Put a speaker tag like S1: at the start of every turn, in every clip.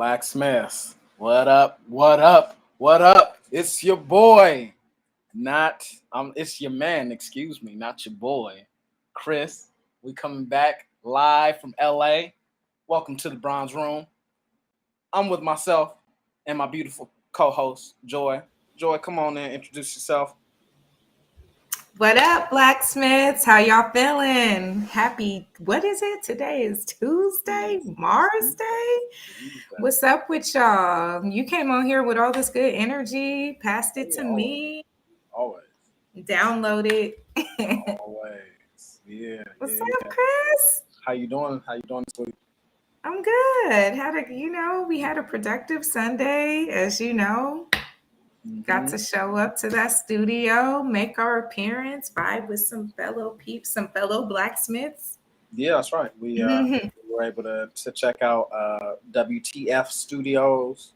S1: Blacksmiths. What up? What up? What up? It's your boy. Not it's your man, excuse me, not your boy. Chris. We coming back live from LA. Welcome to the Bronze Room. I'm with myself and my beautiful co-host, Joy. Joy, come on in, introduce yourself.
S2: What up, blacksmiths? How y'all feeling? Happy, what is it? Today is Tuesday, Mars Day. What's up with y'all? You came on here with all this good energy, passed it
S1: Hey,
S2: to me,
S1: always.
S2: download it.
S1: Always. Yeah,
S2: What's
S1: yeah,
S2: up,
S1: yeah.
S2: Chris?
S1: How you doing? How you doing this week?
S2: I'm good. We had a productive Sunday, as you know. Got
S1: Mm-hmm.
S2: to show up to that studio, make our appearance, vibe with some fellow peeps, some fellow blacksmiths.
S1: Yeah, that's right. We were able to check out WTF Studios,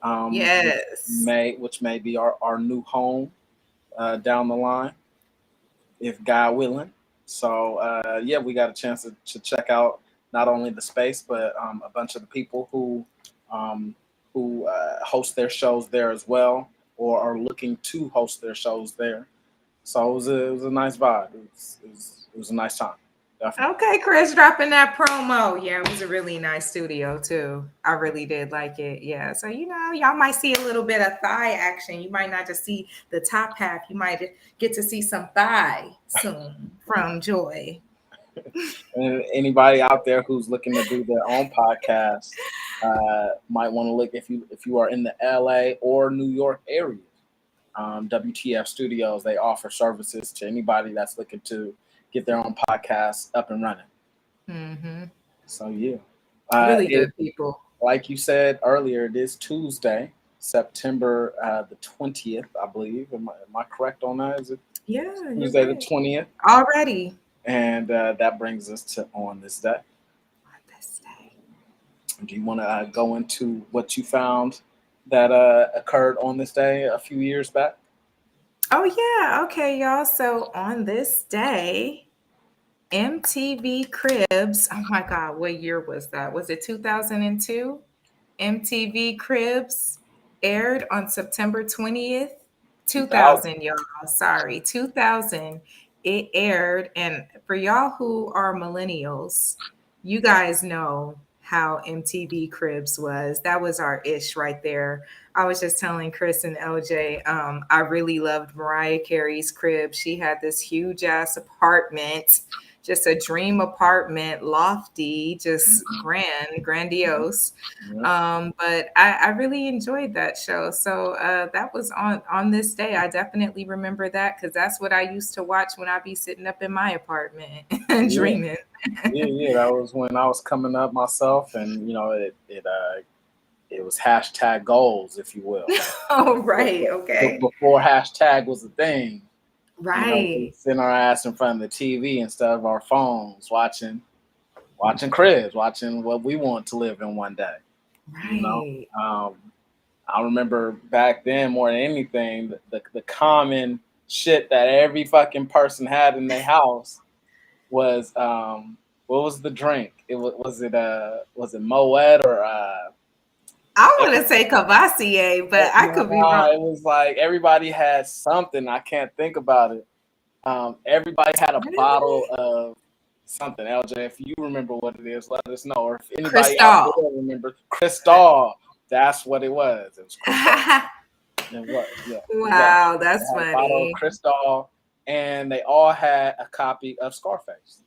S1: which
S2: Yes.
S1: may be our new home down the line, if God willing. So yeah, we got a chance to check out not only the space but a bunch of the people um, who host their shows there as well, or are looking to host their shows there. So it was a nice vibe. It was a nice time, definitely.
S2: Okay, Chris, dropping that promo. Yeah, it was a really nice studio too. I really did like it. Yeah. So, y'all might see a little bit of thigh action. You might not just see the top half. You might get to see some thigh soon from Joy.
S1: And anybody out there who's looking to do their own podcast might want to look if you are in the LA or New York area. WTF Studios, they offer services to anybody that's looking to get their own podcast up and running.
S2: Hmm.
S1: So yeah,
S2: Really
S1: it
S2: good people.
S1: like you said earlier, it is Tuesday, September the 20th, I believe. Am I correct on that? Is it
S2: Yeah, you're
S1: Tuesday the
S2: right.
S1: 20th?
S2: Already
S1: And that brings us to on this day.
S2: on this day.
S1: Do you want to go into what you found that occurred on this day a few years back?
S2: Oh, yeah. Okay, y'all. So on this day, MTV Cribs. Oh my God, what year was that? Was it 2002? MTV Cribs aired on September 20th,
S1: 2000.
S2: 2000, y'all. Sorry, 2000. It aired. And for y'all who are millennials, you guys know how MTV Cribs was. That was our ish right there. I was just telling Chris and LJ, I really loved Mariah Carey's crib. She had this huge ass apartment, just a dream apartment, lofty, just grandiose.
S1: Yeah.
S2: But I really enjoyed that show. So that was on this day. I definitely remember that because that's what I used to watch when I be sitting up in my apartment and
S1: Yeah.
S2: dreaming.
S1: Yeah. That was when I was coming up myself, and it was hashtag goals, if you will.
S2: Oh, right. Okay.
S1: Before hashtag was a thing, we
S2: Right.
S1: sitting our ass in front of the TV instead of our phones, watching cribs, watching what we want to live in one day. You know,
S2: Right.
S1: um, I remember back then more than anything, the common shit that every fucking person had in their house was what was the drink? Was it Moet or
S2: I want to say Cavassier, but I could be
S1: nah,
S2: wrong.
S1: it was like everybody had something. I can't think about it. Everybody had a bottle
S2: Really?
S1: of something. LJ, if you remember what it is, let us know. Or if anybody out there
S2: Crystal.
S1: remembers, Cristal. That's what it was. It was Cristal. It was, yeah, it was.
S2: Wow,
S1: They
S2: that's
S1: had a bottle of
S2: funny.
S1: Cristal, and they all had a copy of Scarface.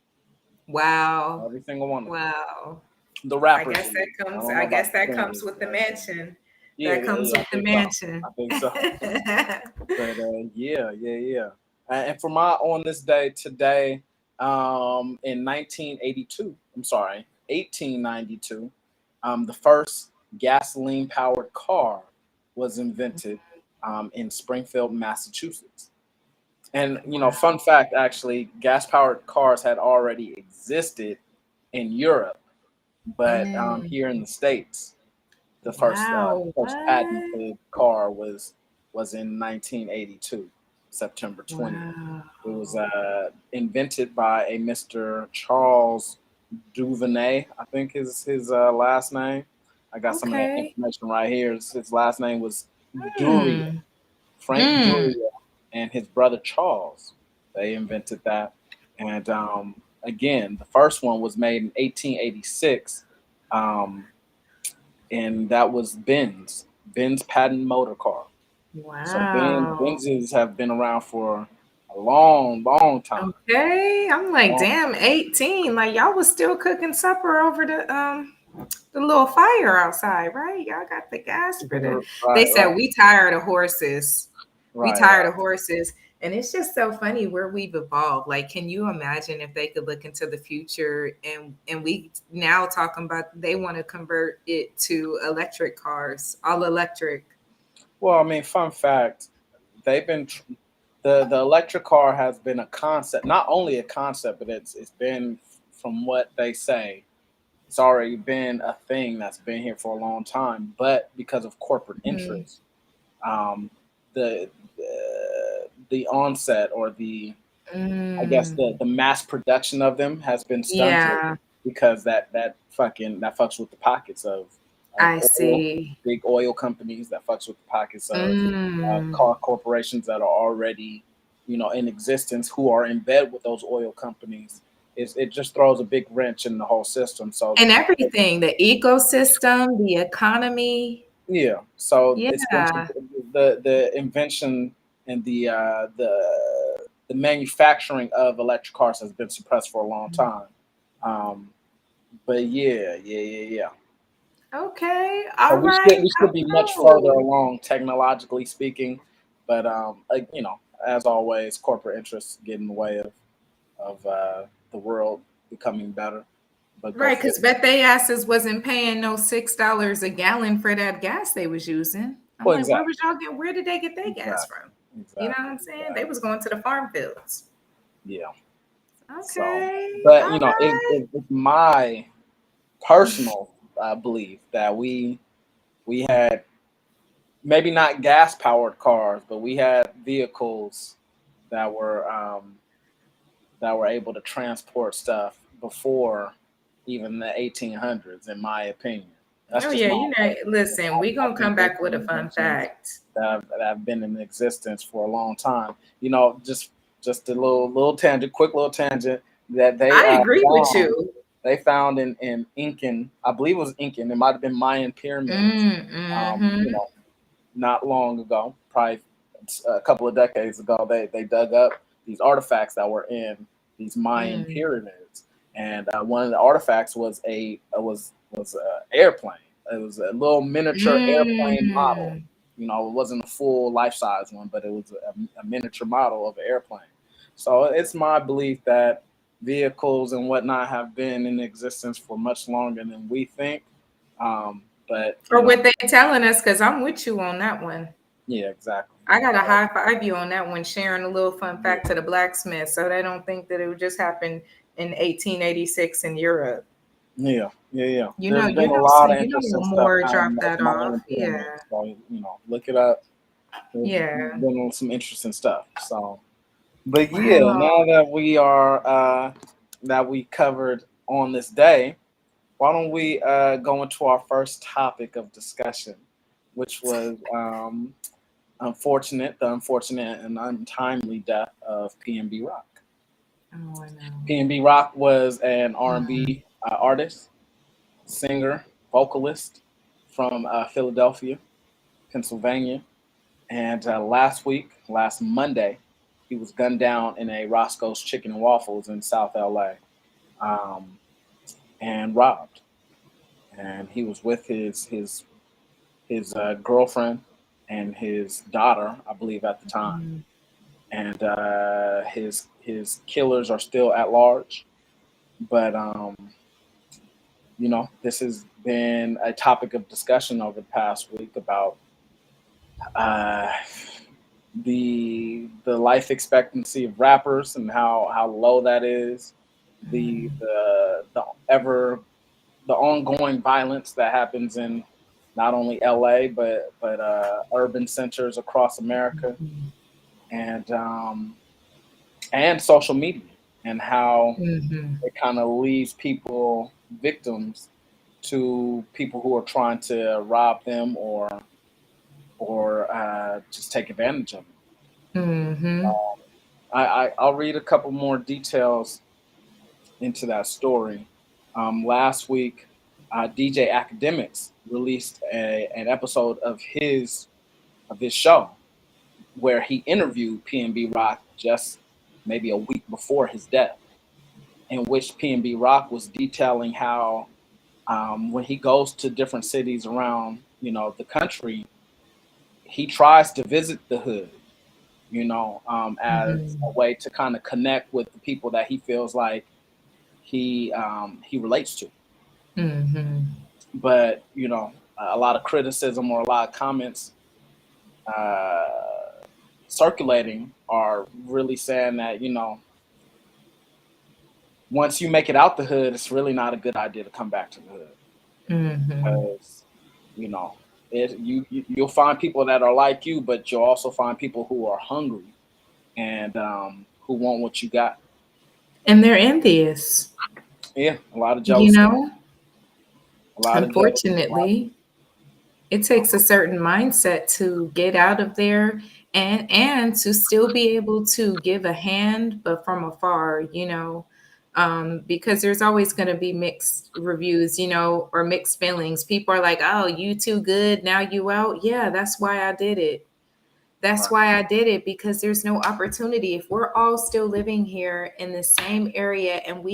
S2: Wow.
S1: Every single one of them.
S2: Wow.
S1: The
S2: I
S1: rappers,
S2: guess
S1: at
S2: that
S1: least. I
S2: comes
S1: don't know
S2: I
S1: about
S2: guess
S1: the
S2: that comes
S1: singers,
S2: with the
S1: but
S2: mansion.
S1: yeah,
S2: That
S1: yeah,
S2: comes
S1: yeah. I
S2: with the
S1: think so.
S2: mansion.
S1: I think so. But yeah, yeah, yeah. And for my on this day today, in 1982, I'm sorry, 1892, the first gasoline powered car was invented in Springfield, Massachusetts. And
S2: Wow.
S1: fun fact, actually, gas powered cars had already existed in Europe, but
S2: Mm,
S1: here in the states, the first
S2: wow. What?
S1: patented car was in 1982, September 20th. It was
S2: Wow.
S1: invented by a Mr. Charles Duvenet, I think is his last name. I got some of that
S2: Okay.
S1: information right here. His last name was Duria,
S2: Hmm.
S1: Frank
S2: Mm.
S1: Duria, and his brother Charles. They invented that. And again, the first one was made in 1886, um, and that was Benz patent motor car. So
S2: Wow.
S1: Benzes have been around for a long, long time.
S2: Okay. I'm like,
S1: Long,
S2: damn, 18. Like y'all was still cooking supper over the little fire outside, right? Y'all got the gas for the they
S1: right,
S2: said
S1: right,
S2: we tired of horses. We
S1: right,
S2: tired
S1: right.
S2: of horses. And it's just so funny where we've evolved. Like, can you imagine if they could look into the future and we now talking about they want to convert it to electric cars, all electric.
S1: Well, I mean, fun fact, they've been the electric car has been a concept, not only a concept, but it's been, from what they say, it's already been a thing that's been here for a long time. But because of corporate
S2: Mm,
S1: interest, um, the, the onset, or the, I guess,
S2: mm,
S1: the mass production of them has been stunted,
S2: yeah,
S1: because that fucks with the pockets of
S2: I
S1: oil,
S2: see.
S1: big oil companies, that fucks with the pockets of
S2: Mm.
S1: car corporations that are already, in existence, who are in bed with those oil companies. It just throws a big wrench in the whole system. So
S2: And everything, the ecosystem, the economy.
S1: yeah, so it's been,
S2: Yeah.
S1: the invention and the manufacturing of electric cars has been suppressed for a long time. Um, but yeah.
S2: Okay.
S1: So
S2: All
S1: we should
S2: right.
S1: we should be much further
S2: Oh,
S1: along technologically speaking, but like, as always, corporate interests get in the way of the world becoming better. But go
S2: right.
S1: for
S2: Because
S1: it.
S2: bet they asses wasn't paying no $6 a gallon for that gas they was using. I'm
S1: Well,
S2: like,
S1: exactly,
S2: where did they get their gas
S1: exactly,
S2: from? You know what
S1: exactly,
S2: I'm saying? They
S1: exactly.
S2: was going to the farm fields.
S1: Yeah. So,
S2: Okay.
S1: but
S2: All
S1: it's my personal belief that we had, maybe not gas powered cars, but we had vehicles that were able to transport stuff before even the 1800s, in my opinion. That's
S2: Oh
S1: just
S2: yeah,
S1: my
S2: you know,
S1: opinion.
S2: listen, we
S1: I
S2: gonna
S1: think
S2: come
S1: there's
S2: back with
S1: some
S2: a fun
S1: inventions
S2: fact.
S1: that have been in existence for a long time. Just a little tangent, quick little tangent, that
S2: I agree with you.
S1: they found in Incan, I believe it was Incan, it might have been Mayan pyramids,
S2: Mm-hmm.
S1: not long ago, probably a couple of decades ago. They dug up these artifacts that were in these Mayan
S2: Mm.
S1: pyramids, and one of the artifacts was a airplane. It was a little miniature airplane model.
S2: Mm.
S1: It wasn't a full life size one, but it was a miniature model of an airplane. So it's my belief that vehicles and whatnot have been in existence for much longer than we think. But
S2: Or what they telling us, because I'm with you on that one.
S1: yeah, exactly.
S2: I got a high five you on that one, sharing a little fun fact to the blacksmith, so they don't think that it would just happen in 1886 in Europe.
S1: Yeah.
S2: You know,
S1: There's
S2: you
S1: been a
S2: know,
S1: lot
S2: some,
S1: of
S2: you know,
S1: interesting stuff
S2: more
S1: found in
S2: drop
S1: those
S2: that off.
S1: Mayan
S2: Yeah,
S1: pyramids. So look it up. There's
S2: yeah.
S1: been some interesting stuff. So, but yeah,
S2: Wow.
S1: now that we are that we covered on this day, why don't we go into our first topic of discussion, which was the unfortunate and untimely death of PNB Rock.
S2: Oh, I know.
S1: PNB Rock was an
S2: Mm.
S1: R&B artist, singer, vocalist from Philadelphia, Pennsylvania. And last Monday, he was gunned down in a Roscoe's Chicken and Waffles in South LA, um, and robbed. And he was with his girlfriend and his daughter, I believe, at the time.
S2: Mm.
S1: And his killers are still at large. But this has been a topic of discussion over the past week about uh, the life expectancy of rappers and how low that is, the
S2: Mm.
S1: the the ever the ongoing violence that happens in not only LA, but urban centers across America,
S2: Mhm.
S1: and social media, and how
S2: Mhm.
S1: it kind of leaves people victims to people who are trying to rob them or just take advantage of them.
S2: Mm-hmm.
S1: I'll read a couple more details into that story. Last week, DJ Academics released an episode of his show where he interviewed PNB Rock just maybe a week before his death, in which PNB Rock was detailing how when he goes to different cities around the country, he tries to visit the hood, as a way to kind of connect with the people that he feels like he relates to.
S2: Mm-hmm.
S1: But a lot of criticism or a lot of comments uh, circulating are really saying that once you make it out the hood, it's really not a good idea to come back to the hood
S2: Mm-hmm.
S1: because you know you'll find people that are like you, but you'll also find people who are hungry and who want what you got.
S2: And they're envious,
S1: Yeah, a lot of
S2: you
S1: jealousy,
S2: know.
S1: a lot of jealousy.
S2: Unfortunately, it takes a certain mindset to get out of there and to still be able to give a hand but from afar, because there's always going to be mixed reviews, or mixed feelings. People are like, oh, you too good, now you out. Yeah, that's why I did it. That's
S1: Right.
S2: why I did it, because there's no opportunity. If we're all still living here in the same area and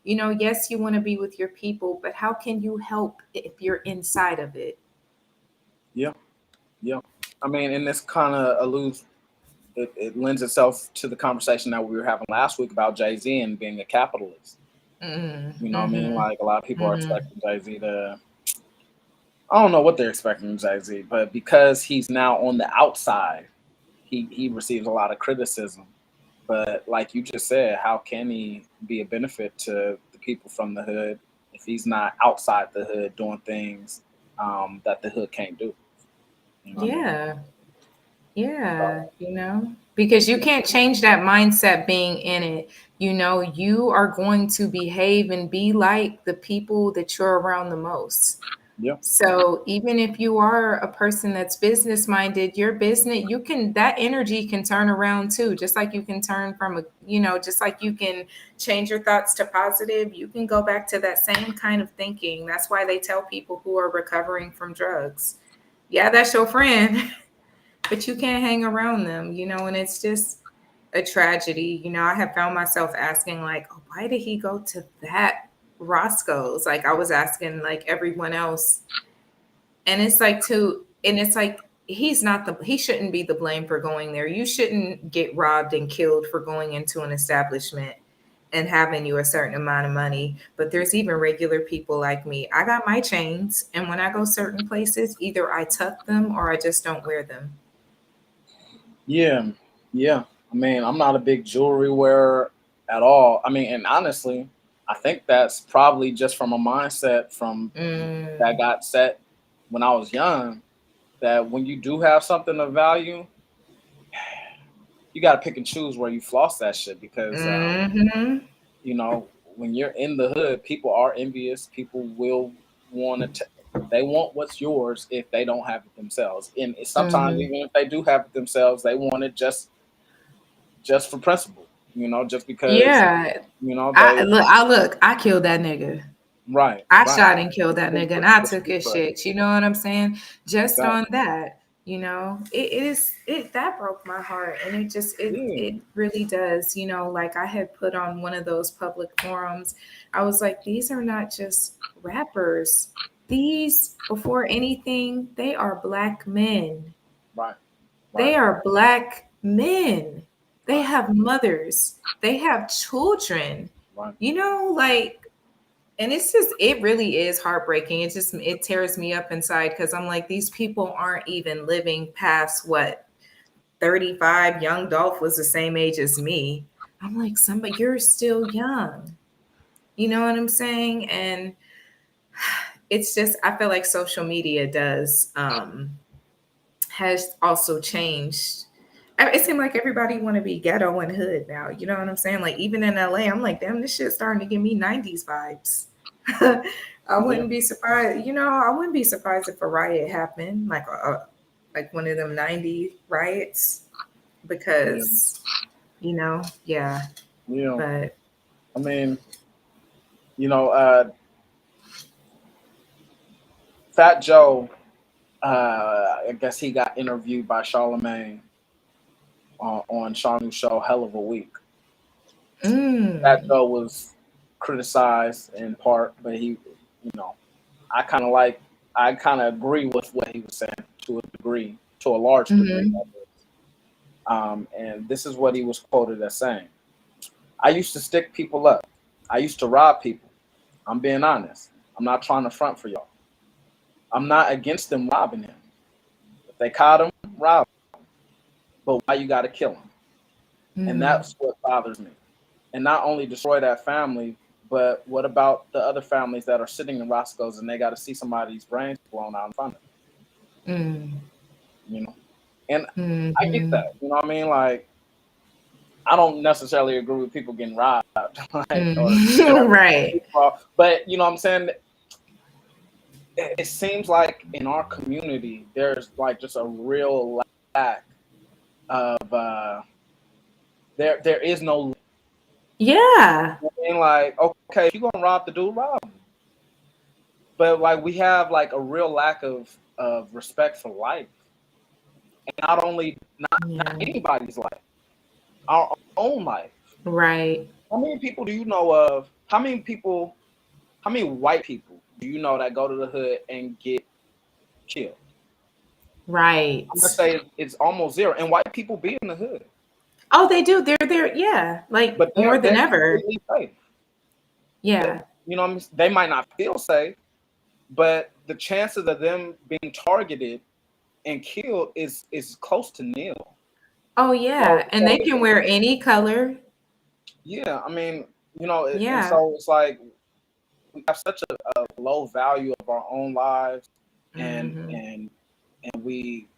S2: yes, you want to be with your people, but how can you help if you're inside of it?
S1: Yeah, yeah. I mean, and this kind of alludes. It lends itself to the conversation that we were having last week about Jay Z and being a capitalist. You know what I mean?
S2: Mm-hmm.
S1: Like a lot of people are
S2: Mm-hmm.
S1: expecting Jay Z to. I don't know what they're expecting from Jay Z, but because he's now on the outside, he receives a lot of criticism. But like you just said, how can he be a benefit to the people from the hood if he's not outside the hood doing things that the hood can't do? You know what I mean?
S2: Yeah. Yeah.
S1: So,
S2: Because you can't change that mindset being in it. You are going to behave and be like the people that you're around the most.
S1: yeah,
S2: So even if you are a person that's business minded, your business, that energy can turn around too. Just like you can turn from just like you can change your thoughts to positive, you can go back to that same kind of thinking. That's why they tell people who are recovering from drugs, yeah, that's your friend, but you can't hang around them, and it's just a tragedy. I have found myself asking, like, oh, why did he go to that Roscoe's? Like I was asking like everyone else, and it's like he shouldn't be the blame for going there. You shouldn't get robbed and killed for going into an establishment and having you a certain amount of money. But there's even regular people like me. I got my chains, and when I go certain places, either I tuck them or I just don't wear them.
S1: yeah, yeah. I mean, I'm not a big jewelry wearer at all. I mean, and honestly, I think that's probably just from a mindset from that
S2: Mm,
S1: got set when I was young. That when you do have something of value, you got to pick and choose where you floss that shit because
S2: mm-hmm.
S1: when you're in the hood, people are envious. People will want to. They want what's yours if they don't have it themselves, and sometimes
S2: Mm-hmm.
S1: even if they do have it themselves, they want it just for principle. Just because
S2: Yeah.
S1: they
S2: I killed that nigga.
S1: right,
S2: I
S1: right.
S2: shot and killed that nigga, and I
S1: For,
S2: took his
S1: for,
S2: shit. You know what I'm saying? Just on
S1: exactly.
S2: that, it that broke my heart, and
S1: Yeah,
S2: it really does. Like I had put on one of those public forums, I was like, these are not just rappers. These, before anything, they are black men.
S1: right,
S2: They
S1: right,
S2: are black men. They
S1: right,
S2: have mothers. They have children.
S1: right.
S2: Like, and it really is heartbreaking. It tears me up inside because I'm like, these people aren't even living past what, 35. Young Dolph was the same age as me. I'm like, somebody, you're still young. You know what I'm saying? And it's just, I feel like social media has also changed. It seemed like everybody want to be ghetto and hood now. You know what I'm saying? Like even in LA, I'm like, damn, this shit's starting to give me 90s vibes. I
S1: Yeah,
S2: wouldn't be surprised. I wouldn't be surprised if a riot happened, like one of them '90s riots,
S1: yeah,
S2: because yeah.
S1: yeah.
S2: But
S1: I mean, you know, Fat Joe. I guess he got interviewed by Charlemagne on Shawnu's show Hell of a Week. Fat
S2: mm,
S1: Joe was criticized in part, but know, I kind of like, I kind of agree with what he was saying to a degree, to a large degree.
S2: hmm
S1: And this is what he was quoted as saying: "I used to stick people up. I used to rob people. I'm being honest. I'm not trying to front for y'all. I'm not against them robbing him. If they caught him, rob him. But why you got to kill him? And
S2: mm.
S1: that's what bothers me. And not only destroy that family, but what about the other families that are sitting in Roscoe's and they got to see somebody's brains blown out in front of them?
S2: Mm,
S1: You know, and I get
S2: mhm,
S1: that. You know what I mean? Like, I don't necessarily agree with people getting robbed, like, or
S2: mm.
S1: whatever.
S2: Right.
S1: But you know what I'm saying? It seems like in our community, there's like just a real lack of there is no.
S2: Yeah.
S1: I mean, like, okay, if you're gonna rob the dude, rob him. But like we have like a real lack of respect for life, and not only not
S2: Yeah.
S1: anybody's life, our own life.
S2: Right.
S1: How many people do you know of? How many white people do you know that go to the hood and get killed?
S2: Right.
S1: I'm gonna say it's almost zero. And white people be in the hood,
S2: Oh, they do. They're there. Yeah. Like
S1: but
S2: more than
S1: they're
S2: ever.
S1: completely safe.
S2: Yeah.
S1: You know what I mean? They might not feel safe, but the chances of them being targeted and killed is close to nil.
S2: Oh, yeah.
S1: So,
S2: And they
S1: so
S2: can wear any color.
S1: yeah, I mean, and
S2: Yeah.
S1: so it's like we have such a low value of our own lives, and
S2: hmm
S1: and and we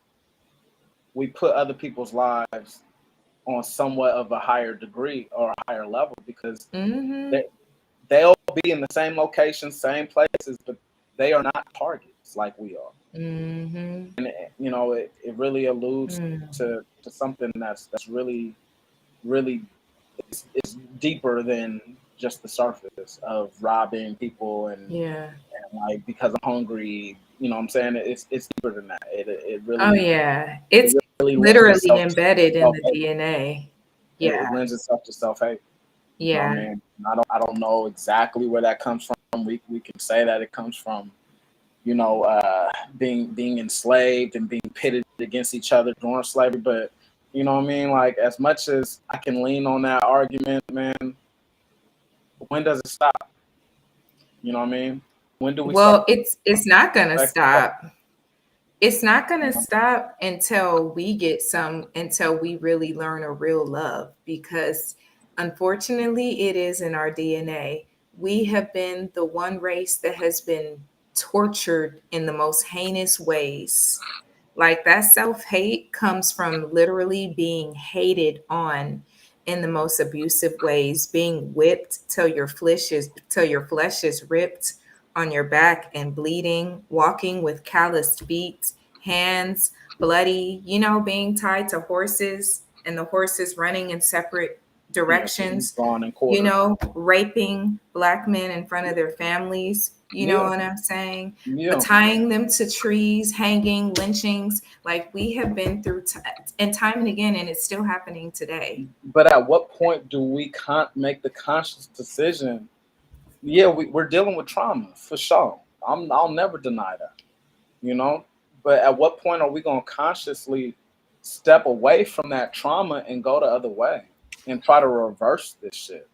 S1: put other people's lives on somewhat of a higher degree or a higher level because
S2: hmm
S1: they they'll be in the same locations, same places, but they are not targets like we are.
S2: hmm
S1: And it really alludes
S2: mm
S1: to something that's really is deeper than just the surface of robbing people
S2: Yeah.
S1: and like because I'm hungry. You know what I'm saying? It's deeper than that.
S2: Oh, yeah.
S1: It
S2: It's
S1: really lends
S2: literally
S1: itself to
S2: embedded in
S1: self
S2: the
S1: hate.
S2: DNA.
S1: It
S2: Yeah.
S1: lends itself to self hate. You know what I
S2: Yeah.
S1: mean? I don't know exactly where that comes from. We can say that it comes from being enslaved and being pitted against each other during slavery. But you know what I mean? Like as much as I can lean on that argument, man, when does it stop? You know what I mean? When do we start
S2: Well, it's not gonna
S1: respect?
S2: stop. It's not
S1: You
S2: gonna
S1: know?
S2: stop until we really learn a real love, because unfortunately it is in our DNA. We have been the one race that has been tortured in the most heinous ways. Like that self-hate comes from literally being hated on in the most abusive ways, being whipped till your flesh is ripped on your back and bleeding, walking with calloused feet, hands bloody, being tied to horses and the horses running in separate
S1: Yeah, getting
S2: directions,
S1: drawn and quartered.
S2: raping Black men in front of their families. You know
S1: Yeah,
S2: what I'm saying?
S1: yeah.
S2: Tying them to trees, hanging, lynchings. Like we have been through and time and again, and it's still happening today.
S1: But at what point do we make the conscious decision? Yeah, we're dealing with trauma for sure. I'll never deny that. You know, but at what point are we going to consciously step away from that trauma and go the other way and try to reverse this shit?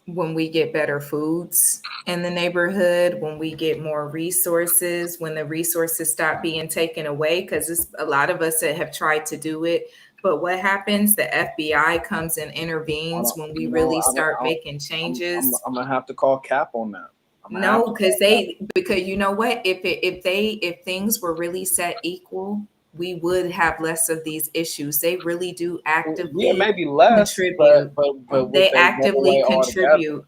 S2: When we get better foods in the neighborhood, when we get more resources, when the resources stop being taken away, because a lot of us that have tried to do it. But what happens? The FBI comes and
S1: I
S2: intervenes
S1: don't,
S2: when we really start making
S1: I'm
S2: changes.
S1: gonna have to call cap on that. I'm gonna have
S2: No,
S1: to call cap.
S2: because you know what? If things were really set equal, we would have less of these issues. They really do
S1: Yeah,
S2: actively
S1: maybe less,
S2: contribute.
S1: but would
S2: They
S1: they go
S2: actively
S1: away altogether?
S2: contribute.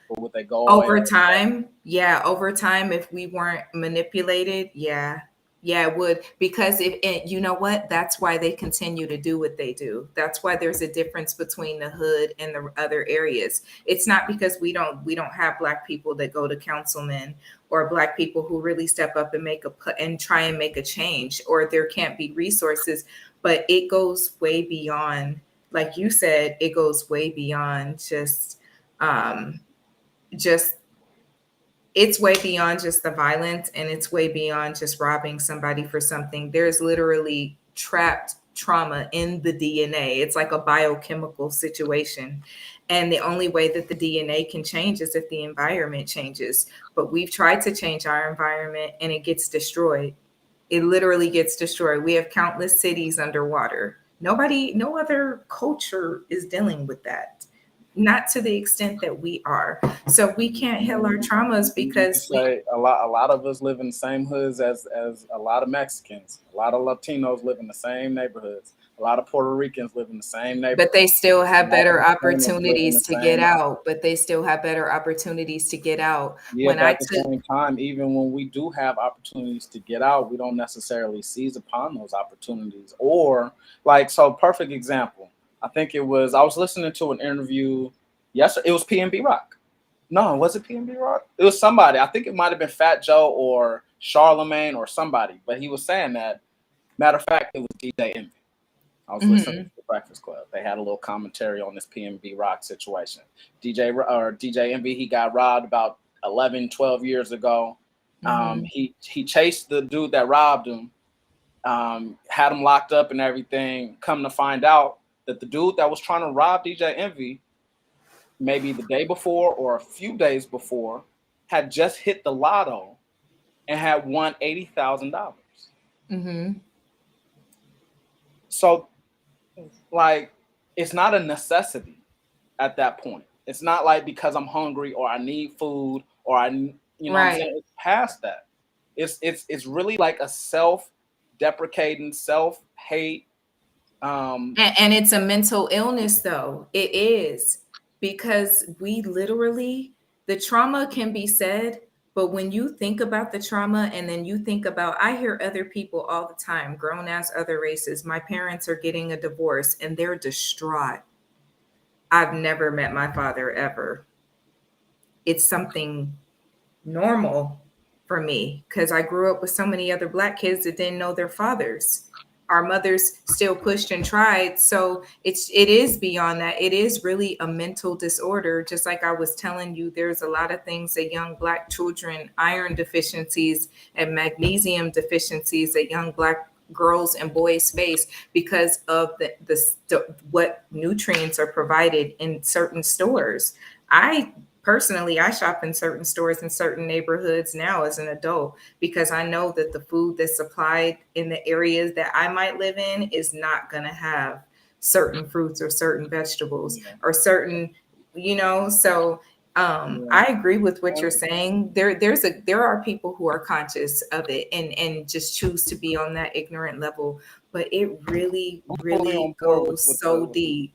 S1: or would they go away?
S2: Over time, if we weren't manipulated, yeah, it would. Because if you know what, that's why they continue to do what they do. That's why there's a difference between the hood and the other areas. It's not because we don't have Black people that go to councilmen, or Black people who really step up and and try and make a change, or there can't be resources. But it goes way beyond, like you said, it goes way beyond um, just it's way beyond just the violence, and it's way beyond just robbing somebody for something. There's literally trapped trauma in the DNA. It's like a biochemical situation. And the only way that the DNA can change is if the environment changes. But we've tried to change our environment and it gets destroyed. It literally gets destroyed. We have countless cities underwater. No other culture is dealing with that. Not to the extent that we are. So we can't heal our traumas because
S1: a lot of us live in the same hoods as a lot of Mexicans. A lot of Latinos live in the same neighborhoods. A lot of Puerto Ricans live in the same neighborhoods.
S2: but they still have better opportunities to get out.
S1: Yeah,
S2: When
S1: but
S2: I
S1: at the
S2: took
S1: same time, even when we do have opportunities to get out, we don't necessarily seize upon those opportunities. Or like, so perfect example. I was listening to an interview yesterday. It was PNB Rock. No, was it PNB Rock? It was somebody. I think it might have been Fat Joe or Charlemagne or somebody. But he was saying that. Matter of fact, it was DJ Envy. I was listening to the Breakfast Club. They had a little commentary on this PNB Rock situation. DJ Envy, he got robbed about 11, 12 years ago. He chased the dude that robbed him, had him locked up and everything. Come to find out that the dude that was trying to rob DJ Envy, maybe the day before or a few days before, had just hit the lotto and had won $80,000. So, like, it's not a necessity at that point. It's not like because I'm hungry or I need food or what I'm saying? It's past that. It's really like a self-deprecating, self-hate.
S2: And it's a mental illness, though. It is, because we literally, the trauma can be said, but when you think about the trauma and then you think about, I hear other people all the time, grown ass other races, my parents are getting a divorce and they're distraught. I've never met my father ever. It's something normal for me because I grew up with so many other Black kids that didn't know their fathers. Our mothers still pushed and tried. So it is beyond that. It is really a mental disorder. Just like I was telling you, there's a lot of things that young Black children, iron deficiencies and magnesium deficiencies that young Black girls and boys face because of what nutrients are provided in certain stores. Personally, I shop in certain stores in certain neighborhoods now as an adult because I know that the food that's supplied in the areas that I might live in is not going to have certain fruits or certain vegetables or certain, so I agree with what you're saying. There are people who are conscious of it and just choose to be on that ignorant level, but it really, really goes so deep.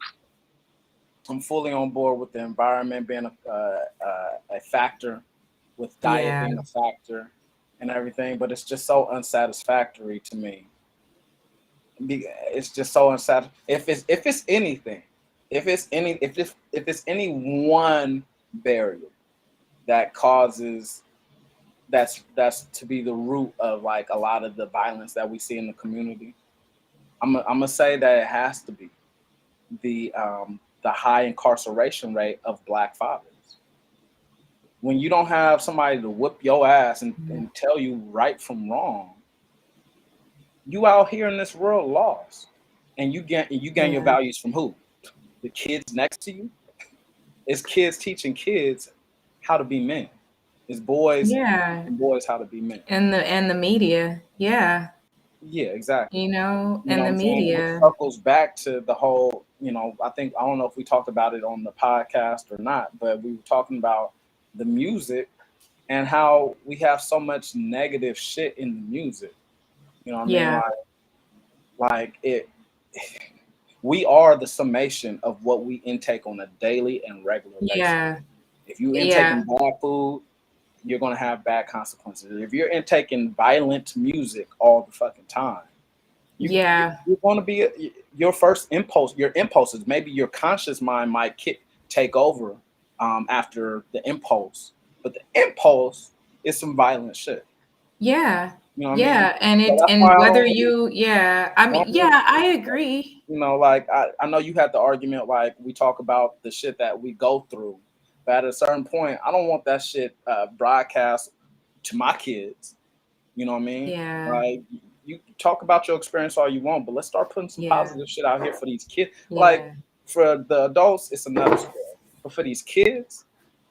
S1: I'm fully on board with the environment being a factor, with diet being a factor, and everything. But it's just so unsatisfactory to me. It's just so unsatisfactory. If it's any one variable that causes that's to be the root of like a lot of the violence that we see in the community, I'm gonna say that it has to be the high incarceration rate of Black fathers. When you don't have somebody to whip your ass and tell you right from wrong, you out here in this world lost. And you gain your values from who? The kids next to you? It's kids teaching kids how to be men. It's boys and boys how to be men.
S2: And the media. Yeah.
S1: Yeah, exactly.
S2: And the media.
S1: It circles back to the whole, I don't know if we talked about it on the podcast or not, but we were talking about the music and how we have so much negative shit in the music. You know what I mean? Like it, we are the summation of what we intake on a daily and regular basis. If you
S2: Yeah.
S1: intaking bad food, you're gonna have bad consequences. If you're intaking violent music all the fucking time,
S2: Yeah.
S1: you're going to be your first impulse. Your impulses, maybe your conscious mind might take over after the impulse, but the impulse is some violent shit.
S2: Yeah.
S1: You know what I mean?
S2: Yeah. And
S1: So
S2: it,
S1: that's why
S2: and
S1: I
S2: whether
S1: don't.
S2: you, yeah, I
S1: I
S2: mean,
S1: don't really,
S2: yeah, I agree.
S1: like I know you had the argument like we talk about the shit that we go through, but at a certain point, I don't want that shit broadcast to my kids. You know what I mean?
S2: Yeah.
S1: Like you talk about your experience all you want, but let's start putting some
S2: Yeah.
S1: positive shit out here for these kids. Like
S2: Yeah.
S1: for the adults, it's another story. But for these kids,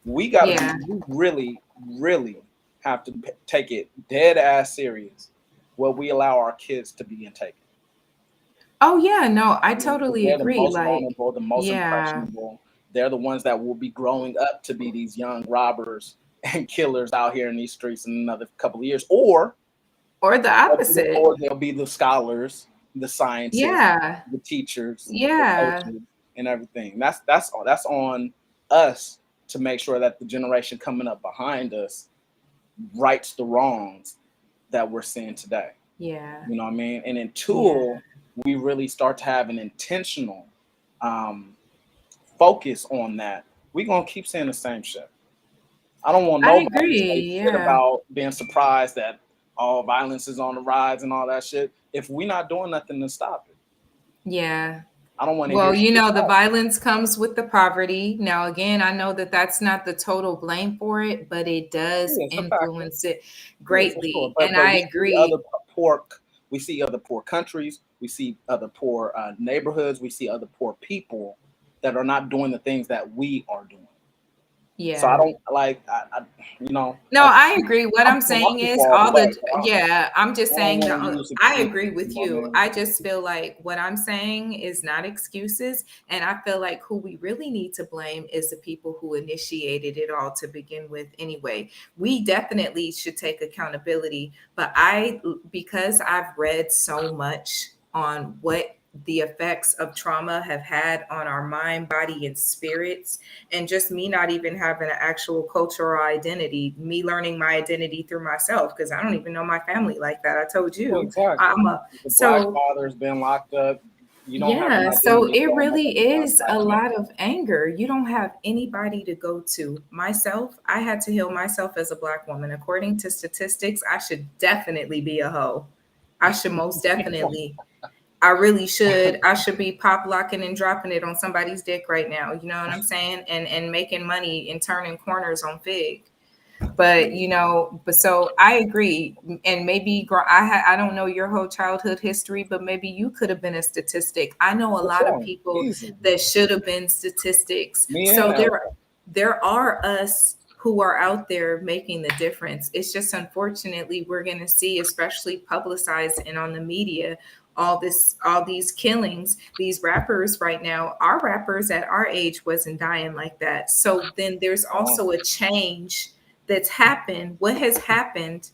S2: Yeah.
S1: we really, really have to take it dead ass serious what we allow our kids to be intaken.
S2: Oh yeah, no, I
S1: Because
S2: totally
S1: they're the
S2: agree.
S1: most
S2: Like,
S1: vulnerable, the most
S2: yeah.
S1: impressionable. They're the ones that will be growing up to be these young robbers and killers out here in these streets in another couple of years,
S2: Or the opposite.
S1: or they'll be the scholars, the scientists,
S2: Yeah.
S1: the teachers, the
S2: Yeah.
S1: coaches, and everything. That's on us to make sure that the generation coming up behind us rights the wrongs that we're seeing today.
S2: Yeah.
S1: You know what I mean? And
S2: Yeah.
S1: until we really start to have an intentional um, focus on that, we're gonna keep saying the same shit. I don't want
S2: I
S1: nobody to say
S2: agree.
S1: shit
S2: Yeah.
S1: about being surprised that all violence is on the rise and all that shit. If we're not doing nothing to stop it,
S2: Yeah.
S1: I don't want to
S2: Well,
S1: hear shit
S2: the
S1: about
S2: violence comes with the poverty. Now, again, I know that that's not the total blame for it, but it
S1: it.
S2: does
S1: Yeah, it's a factor.
S2: influence it
S1: Yeah, for sure.
S2: greatly.
S1: But
S2: And I
S1: we see other
S2: agree.
S1: poor, we see other poor countries, we see other poor neighborhoods, we see other poor people that are not doing the things that we are doing. So I
S2: Yeah.
S1: don't like, you know,
S2: No, I agree. What I'm
S1: my
S2: saying
S1: people
S2: is
S1: all the
S2: all
S1: way.
S2: the, yeah, I'm just
S1: I don't
S2: saying
S1: want
S2: that
S1: to use
S2: I
S1: excuses.
S2: agree
S1: You
S2: with
S1: know what I
S2: you.
S1: mean?
S2: I just feel like what I'm saying is not excuses. And I feel like who we really need to blame is the people who initiated it all to begin with anyway. We definitely should take accountability. But because I've read so much on what the effects of trauma have had on our mind, body, and spirits, and just me not even having an actual cultural identity, me learning my identity through myself because I don't even know my family like that. I told
S1: Well,
S2: you,
S1: exactly.
S2: I'm a
S1: The black
S2: so
S1: father's been locked up. You don't have an
S2: yeah. So
S1: identity
S2: it
S1: growing up
S2: really
S1: as a young
S2: is
S1: black
S2: a
S1: man.
S2: lot of anger. You don't have anybody to go to. Myself, I had to heal myself as a black woman. According to statistics, I should definitely be a hoe. I should most definitely. I really should. I should be pop locking and dropping it on somebody's dick right now. You know what I'm saying? And making money and turning corners on Fig. But but so I agree. And maybe I don't know your whole childhood history, but maybe you could have been a statistic. I know a
S1: For
S2: lot of
S1: sure.
S2: people
S1: Easily.
S2: that should have been statistics.
S1: Me and
S2: So
S1: Erica.
S2: there are us who are out there making the difference. It's just unfortunately we're going to see, especially publicized and on the media, all these killings. These rappers right now, our rappers at our age wasn't dying like that. So then there's
S1: Oh,
S2: also a change that's happened. What has happened?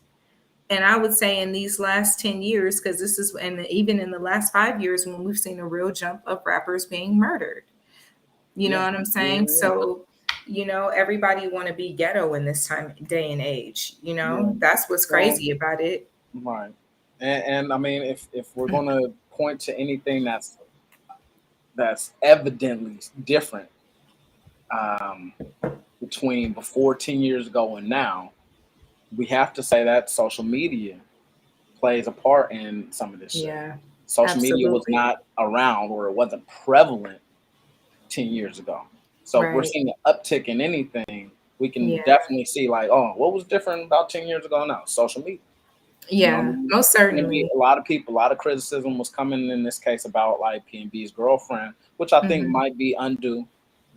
S2: And I would say in these last 10 years, because this is, and even in the last 5 years, when we've seen a real jump of rappers being murdered. You know
S1: yeah.
S2: what I'm
S1: Yeah.
S2: saying?
S1: Yeah.
S2: So, everybody want to be ghetto in this time, day and age.
S1: Yeah.
S2: That's what's
S1: So,
S2: crazy about it.
S1: right. And I mean, if we're gonna point to anything that's evidently different um, between before 10 years ago and now, we have to say that social media plays a part in some of this shit.
S2: Yeah,
S1: Social media was
S2: absolutely.
S1: not around or it wasn't prevalent 10 years ago. So if we're
S2: Right.
S1: seeing an uptick in anything, we can
S2: Yeah.
S1: definitely see like, oh, what was different about 10 years ago now? Social media. You know what I
S2: Yeah,
S1: mean?
S2: most
S1: Maybe
S2: certainly.
S1: a lot of people, a lot of criticism was coming in this case about like PNB's girlfriend, which I think
S2: Hmm.
S1: might be undue,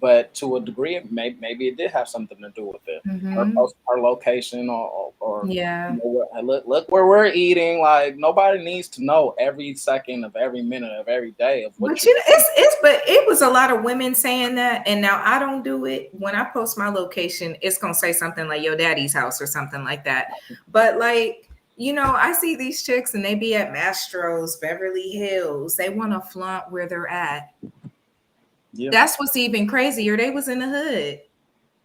S1: but to a degree, maybe it did have something to do with it.
S2: Hmm.
S1: Her location, or
S2: Yeah.
S1: look where we're eating. Like nobody needs to know every second of every minute of every day of what
S2: But
S1: you're doing.
S2: but it was a lot of women saying that, and now I don't do it. When I post my location, it's gonna say something like your daddy's house or something like that. But like, I see these chicks and they be at Mastro's, Beverly Hills. They want to flaunt where they're at.
S1: Yeah,
S2: That's what's even crazier. They was in the hood.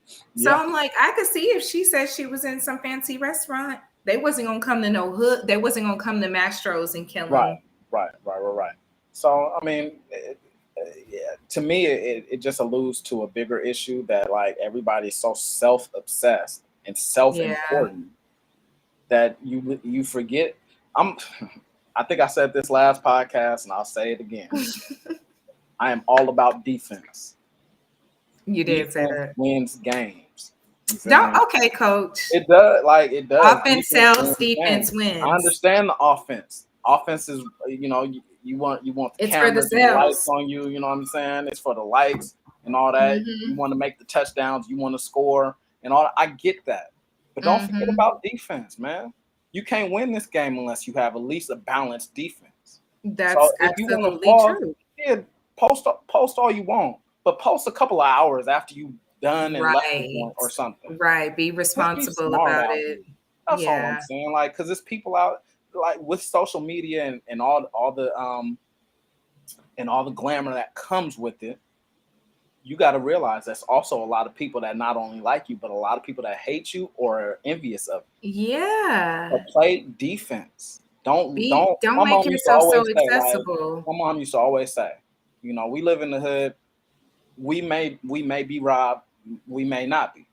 S2: So
S1: Yeah.
S2: I'm like, I could see if she said she was in some fancy restaurant, they wasn't gonna come to no hood. They wasn't gonna come to Mastro's and kill
S1: Right.
S2: him.
S1: Right. So I mean, yeah, to me, it just alludes to a bigger issue that like everybody's so self obsessed and self
S2: Yeah.
S1: important that you forget. I'm. I think I said this last podcast, and I'll say it again. I am all about defense.
S2: You did say
S1: Defense
S2: that.
S1: wins games. You feel
S2: Don't
S1: me?
S2: okay, coach.
S1: It does, like it does.
S2: Offense
S1: Defense
S2: sells,
S1: wins games.
S2: defense
S1: I
S2: wins.
S1: understand the offense. Offense is, you want the
S2: It's for the
S1: cameras and the lights
S2: sales.
S1: on you. You know what I'm saying? It's for the lights and all that. You
S2: Mm-hmm.
S1: want to make the touchdowns. You want to score and all. I get that, but don't forget
S2: Mm-hmm.
S1: about defense, man. You can't win this game unless you have at least a balanced defense. So
S2: That's
S1: if you want to
S2: absolutely
S1: pause,
S2: true.
S1: yeah, post all you want, but post a couple of hours after you done and left the
S2: Right.
S1: joint or something.
S2: Right. Be
S1: Just be
S2: responsible
S1: smart
S2: about
S1: out here.
S2: it.
S1: That's all I'm
S2: Yeah.
S1: saying. Like, cause there's people out like with social media and all the glamour that comes with it. You got to realize there's also a lot of people that not only like you, but a lot of people that hate you or are envious of you. So
S2: Yeah.
S1: play defense. Don't.
S2: Don't
S1: My
S2: make
S1: mom used to
S2: yourself so
S1: always say, like,
S2: accessible.
S1: my mom used to always say, we live in the hood. We may be robbed. We may not be,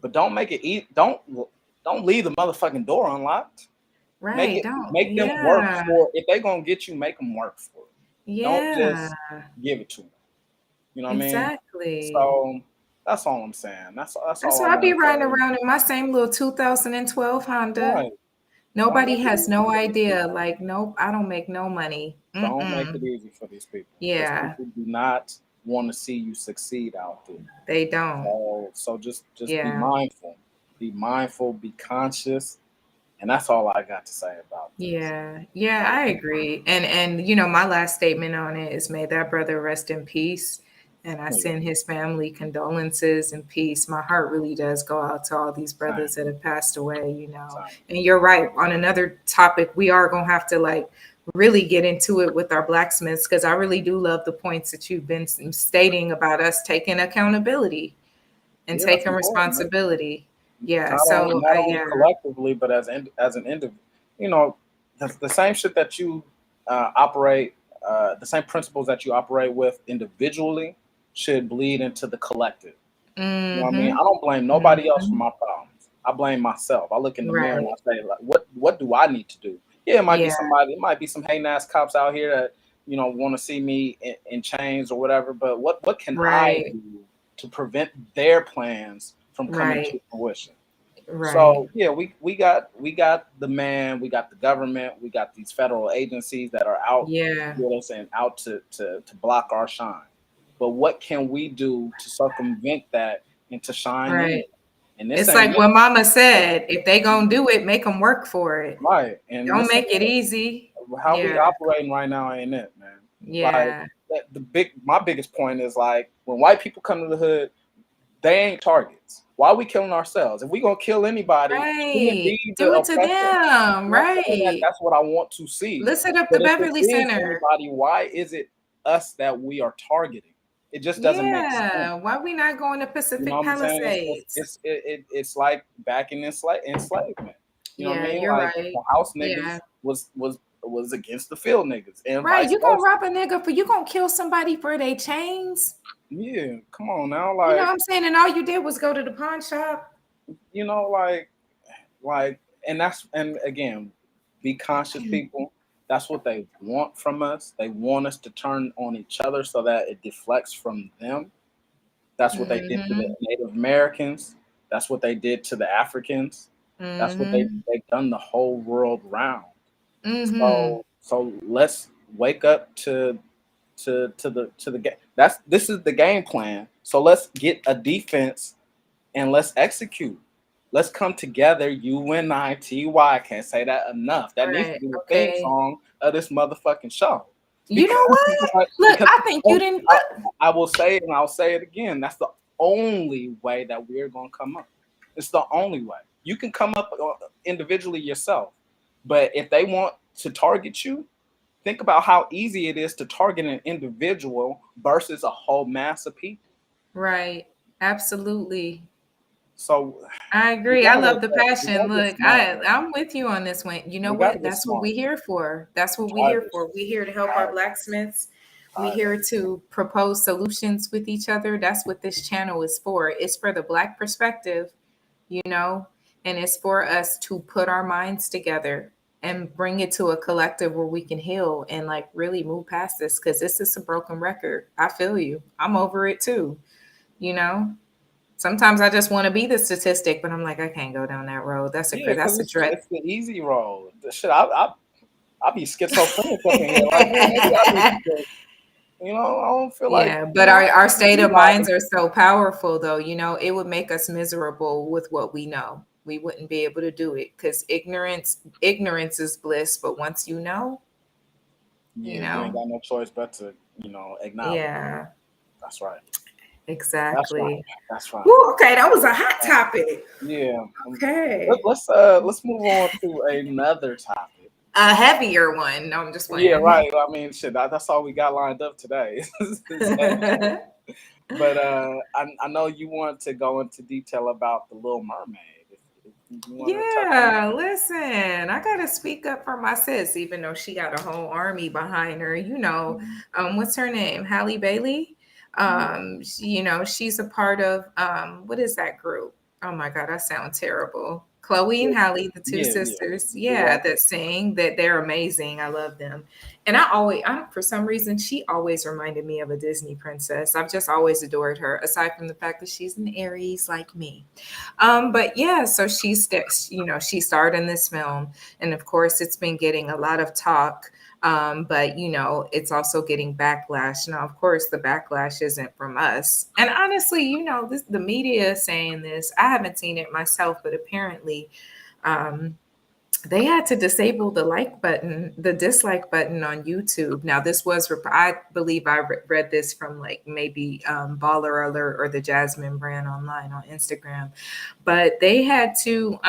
S1: but don't make it eat. Don't leave the motherfucking door unlocked.
S2: Right. Don't.
S1: Make them work
S2: Yeah.
S1: for it. If they gonna get you, make them work for it. Don't
S2: Yeah.
S1: just give it to them. You know what I mean?
S2: Exactly.
S1: So that's all I'm saying. That's
S2: That's
S1: all I
S2: why I be
S1: want to
S2: riding
S1: say.
S2: around in my same little 2012 Honda.
S1: Right. Don't
S2: Nobody
S1: make it
S2: has
S1: easy
S2: no
S1: for these
S2: idea.
S1: people.
S2: Like, nope, I don't make no money.
S1: Don't make it
S2: Mm-mm.
S1: easy for these people because
S2: Yeah,
S1: people do not want to see you succeed out there.
S2: they don't.
S1: So just be
S2: Yeah.
S1: mindful. Be mindful. Be conscious. And that's all I got to say about this.
S2: Yeah. Yeah, I agree. And my last statement on it is may that brother rest in peace. And I
S1: Yeah,
S2: send his family condolences and peace. My heart really does go out to all these
S1: same,
S2: brothers that have passed away.
S1: same.
S2: And you're right. On another topic, we are gonna have to like really get into it with our blacksmiths because I really do love the points that you've been stating about us taking accountability and
S1: Yeah, that's
S2: taking
S1: important, man.
S2: responsibility. Yeah.
S1: Not only
S2: So
S1: not only
S2: yeah.
S1: collectively, but as an individual. You know, the same shit that you operate, the same principles that you operate with individually should bleed into the collective. You know what I mean? I
S2: Mm-hmm.
S1: don't blame nobody else for
S2: Mm-hmm.
S1: my problems. I blame myself. I look in the mirror and
S2: Right.
S1: I say, like, what do I need to do? Yeah,
S2: Yeah.
S1: it might be some hating ass cops out here that want to see me in chains or whatever. But what can I
S2: Right.
S1: do to prevent their plans from coming to
S2: Right.
S1: fruition?
S2: Right.
S1: So yeah, we got the man, we got the government, we got these federal agencies that are out
S2: Yeah.
S1: with us and out to block our shine. But what can we do to circumvent that and to shine in?
S2: Right.
S1: And this
S2: It's
S1: ain't
S2: like what
S1: it.
S2: mama said, if they gonna do it, make them work for it.
S1: Right. And
S2: Don't
S1: this ain't
S2: make it
S1: it.
S2: easy.
S1: How we
S2: Yeah.
S1: operating right now ain't it, man. Like
S2: Yeah.
S1: my biggest point is like when white people come to the hood, they ain't targets. Why are we killing ourselves? If we gonna kill anybody, shouldn't it
S2: Right.
S1: be the
S2: Do it to
S1: oppressor?
S2: them.
S1: I'm not saying that
S2: Right.
S1: that's what I want to see,
S2: Let's hit up the
S1: but if it
S2: Beverly
S1: is
S2: Center.
S1: anybody, why is it us that we are targeting? It just doesn't make sense.
S2: Yeah. Why we not going to
S1: You know
S2: Pacific
S1: what I'm saying?
S2: Palisades?
S1: It's like back in enslavement. You know what I
S2: Yeah,
S1: mean?
S2: you're
S1: Like
S2: right.
S1: the house
S2: Yeah.
S1: niggas was against the field niggas, and
S2: Right.
S1: vice
S2: You gonna
S1: versa.
S2: rob a nigga for you gonna kill somebody for their chains?
S1: Yeah, come on now,
S2: You know what
S1: like
S2: I'm saying? And all you did was go to the pawn shop.
S1: you know, like, and again, be conscious, people. That's what they want from us. They want us to turn on each other so that it deflects from them. That's what they did to the
S2: Mm-hmm.
S1: Native Americans. That's what they did to the Africans. That's what
S2: Mm-hmm.
S1: they've done the whole world round.
S2: Mm-hmm.
S1: So let's wake up to the game. This is the game plan. So let's get a defense and let's execute. Let's come together. UNITY. Can't say that enough. That needs to
S2: Right.
S1: be the theme
S2: Okay.
S1: song of this motherfucking show.
S2: You
S1: Because,
S2: know what? Look,
S1: because
S2: I think you didn't
S1: I,
S2: put
S1: I will say it and I'll say it again. That's the only way that we're going to come up. It's the only way. You can come up individually yourself, but if they want to target you, think about how easy it is to target an individual versus a whole mass of people.
S2: right. Absolutely.
S1: So
S2: I
S1: we
S2: agree. I
S1: gotta
S2: love
S1: work
S2: the
S1: that. We
S2: passion.
S1: gotta get
S2: Look,
S1: smarter.
S2: I'm with you on this one. You know
S1: We gotta
S2: what?
S1: get
S2: That's what we're
S1: smarter.
S2: here for. That's what we're
S1: I
S2: here
S1: agree.
S2: for. We're here to help
S1: I
S2: our
S1: agree.
S2: blacksmiths. We're
S1: I agree.
S2: here to propose solutions with each other. That's what this channel is for. It's for the Black perspective, you know, and it's for us to put our minds together and bring it to a collective where we can heal and like really move past this because this is a broken record. I feel you. I'm over it too, you know. Sometimes I just want to be the statistic, but I'm like, I can't go down that road.
S1: Yeah, because
S2: That's a dread.
S1: it's the easy road. The shit, I be schizophrenic up in here. Like, man, maybe I need to. I don't feel like,
S2: Yeah, but our
S1: I
S2: state
S1: be
S2: of
S1: vibing.
S2: minds are so powerful, though. You know, it would make us miserable with what we know. We wouldn't be able to do it because ignorance is bliss. But once you
S1: Yeah, you ain't
S2: know,
S1: got no choice but to, acknowledge.
S2: yeah,
S1: That's right. That's right.
S2: exactly.
S1: That's right.
S2: Ooh, okay, that was a hot topic.
S1: Yeah.
S2: Okay,
S1: Let's move on to another topic.
S2: a heavier one. No, I'm just
S1: Yeah,
S2: playing.
S1: right. I mean, shit. That's all we got lined up today. But I know you want to go into detail about the Little Mermaid. If you want to touch on
S2: Yeah, listen, I gotta speak up for my sis, even though she got a whole army behind her. You know,
S1: that.
S2: what's her name? Halle Bailey.
S1: Yeah,
S2: She's a part of what is that group? Oh my God, I sound terrible. Chloe and Halle, the two
S1: yeah.
S2: sisters, yeah,
S1: Duo.
S2: that sing, that they're amazing. I love them. And for some reason, she always reminded me of a Disney princess. I've just always adored her, aside from the fact that she's an Aries like me. But yeah, so she starred in this film, and of course, it's been getting a lot of talk. But it's also getting backlash. Now, of course, the backlash isn't from us. And honestly, the media is saying this. I haven't seen it myself, but apparently, um, they had to disable the dislike button on YouTube. Now, I believe I read this from like maybe Baller Alert or the Jasmine brand online on Instagram, but they had to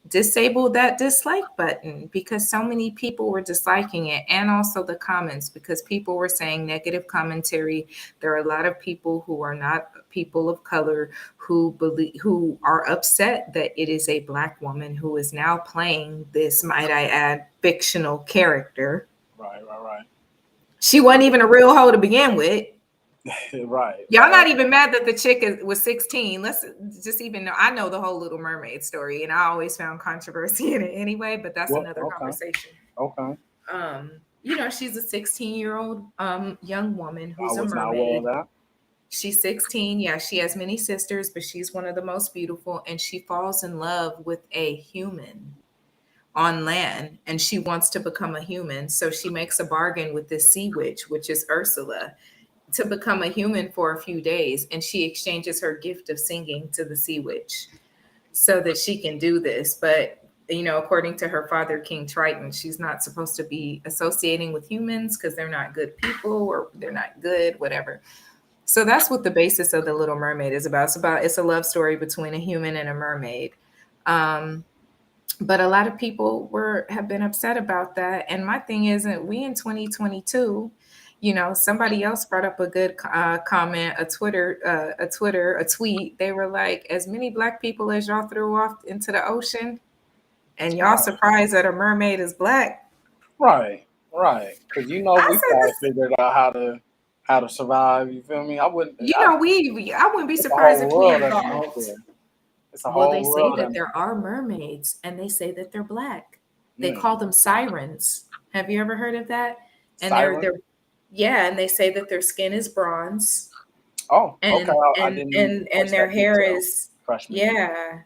S2: disable that dislike button because so many people were disliking it, and also the comments because people were saying negative commentary. There are a lot of people who are not people of color who are upset that it is a Black woman who is now playing this, might I add, fictional character.
S1: Right.
S2: She wasn't even a real hoe to begin with.
S1: Right.
S2: Y'all not even mad that the chick was 16. Let's just even know. I know the whole Little Mermaid story, and I always found controversy in it anyway, but that's
S1: Well,
S2: another
S1: okay.
S2: conversation.
S1: Okay.
S2: She's a 16-year-old young woman
S1: I
S2: who's a
S1: was not aware of
S2: mermaid.
S1: that.
S2: She's 16. Yeah, she has many sisters, but she's one of the most beautiful, and she falls in love with a human on land, and she wants to become a human. So she makes a bargain with this sea witch, which is Ursula, to become a human for a few days, and she exchanges her gift of singing to the sea witch so that she can do this. But according to her father, King Triton, she's not supposed to be associating with humans because they're not good people or they're not good, whatever. So that's what the basis of the Little Mermaid is about. It's a love story between a human and a mermaid. Um, but a lot of people have been upset about that. And my thing isn't we in 2022. Somebody else brought up a good comment, a tweet. They were like, as many Black people as y'all threw off into the ocean, and y'all
S1: Right.
S2: surprised that a mermaid is Black.
S1: Right. Right. Because
S2: I
S1: we
S2: said
S1: probably
S2: this.
S1: figured out how to survive. You feel me? I wouldn't.
S2: I wouldn't be
S1: It's a
S2: surprised
S1: whole
S2: if we
S1: world underneath
S2: evolved.
S1: there. It's a
S2: Well,
S1: whole
S2: they say
S1: world
S2: that there
S1: underneath.
S2: are mermaids, and they say that they're Black. They
S1: Mm.
S2: call them sirens. Have you ever heard of that? And
S1: Siren.
S2: yeah, and they say that their skin is bronze,
S1: Oh, okay.
S2: and
S1: I
S2: and
S1: didn't even
S2: and and
S1: catch
S2: their
S1: that
S2: hair
S1: detail.
S2: is
S1: Freshman detail.
S2: yeah,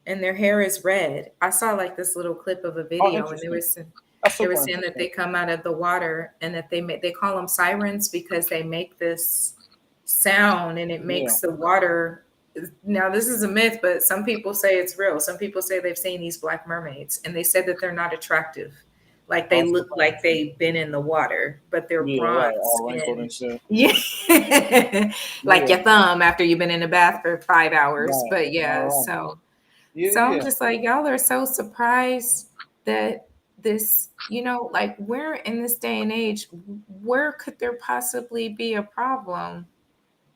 S2: and their hair is red. I saw like this little clip of a
S1: Oh,
S2: video, and
S1: interesting. That's
S2: they were
S1: super
S2: saying that
S1: interesting.
S2: they come out of the water and that they call them sirens because they make this sound and it
S1: Yeah.
S2: makes the water. Now this is a myth, but some people say it's real. Some people say they've seen these Black mermaids, and they said that they're not attractive. Like they
S1: Oh,
S2: look
S1: super
S2: like
S1: interesting.
S2: they've been in the water, but they're
S1: Yeah, right.
S2: bronze
S1: All wrinkled
S2: skin.
S1: and shit.
S2: Yeah. Like
S1: Yeah.
S2: your thumb after you've been in the bath for 5 hours.
S1: Right.
S2: But yeah,
S1: All right. Yeah,
S2: so I'm
S1: yeah.
S2: just like, y'all are so surprised that this, like where in this day and age, where could there possibly be a problem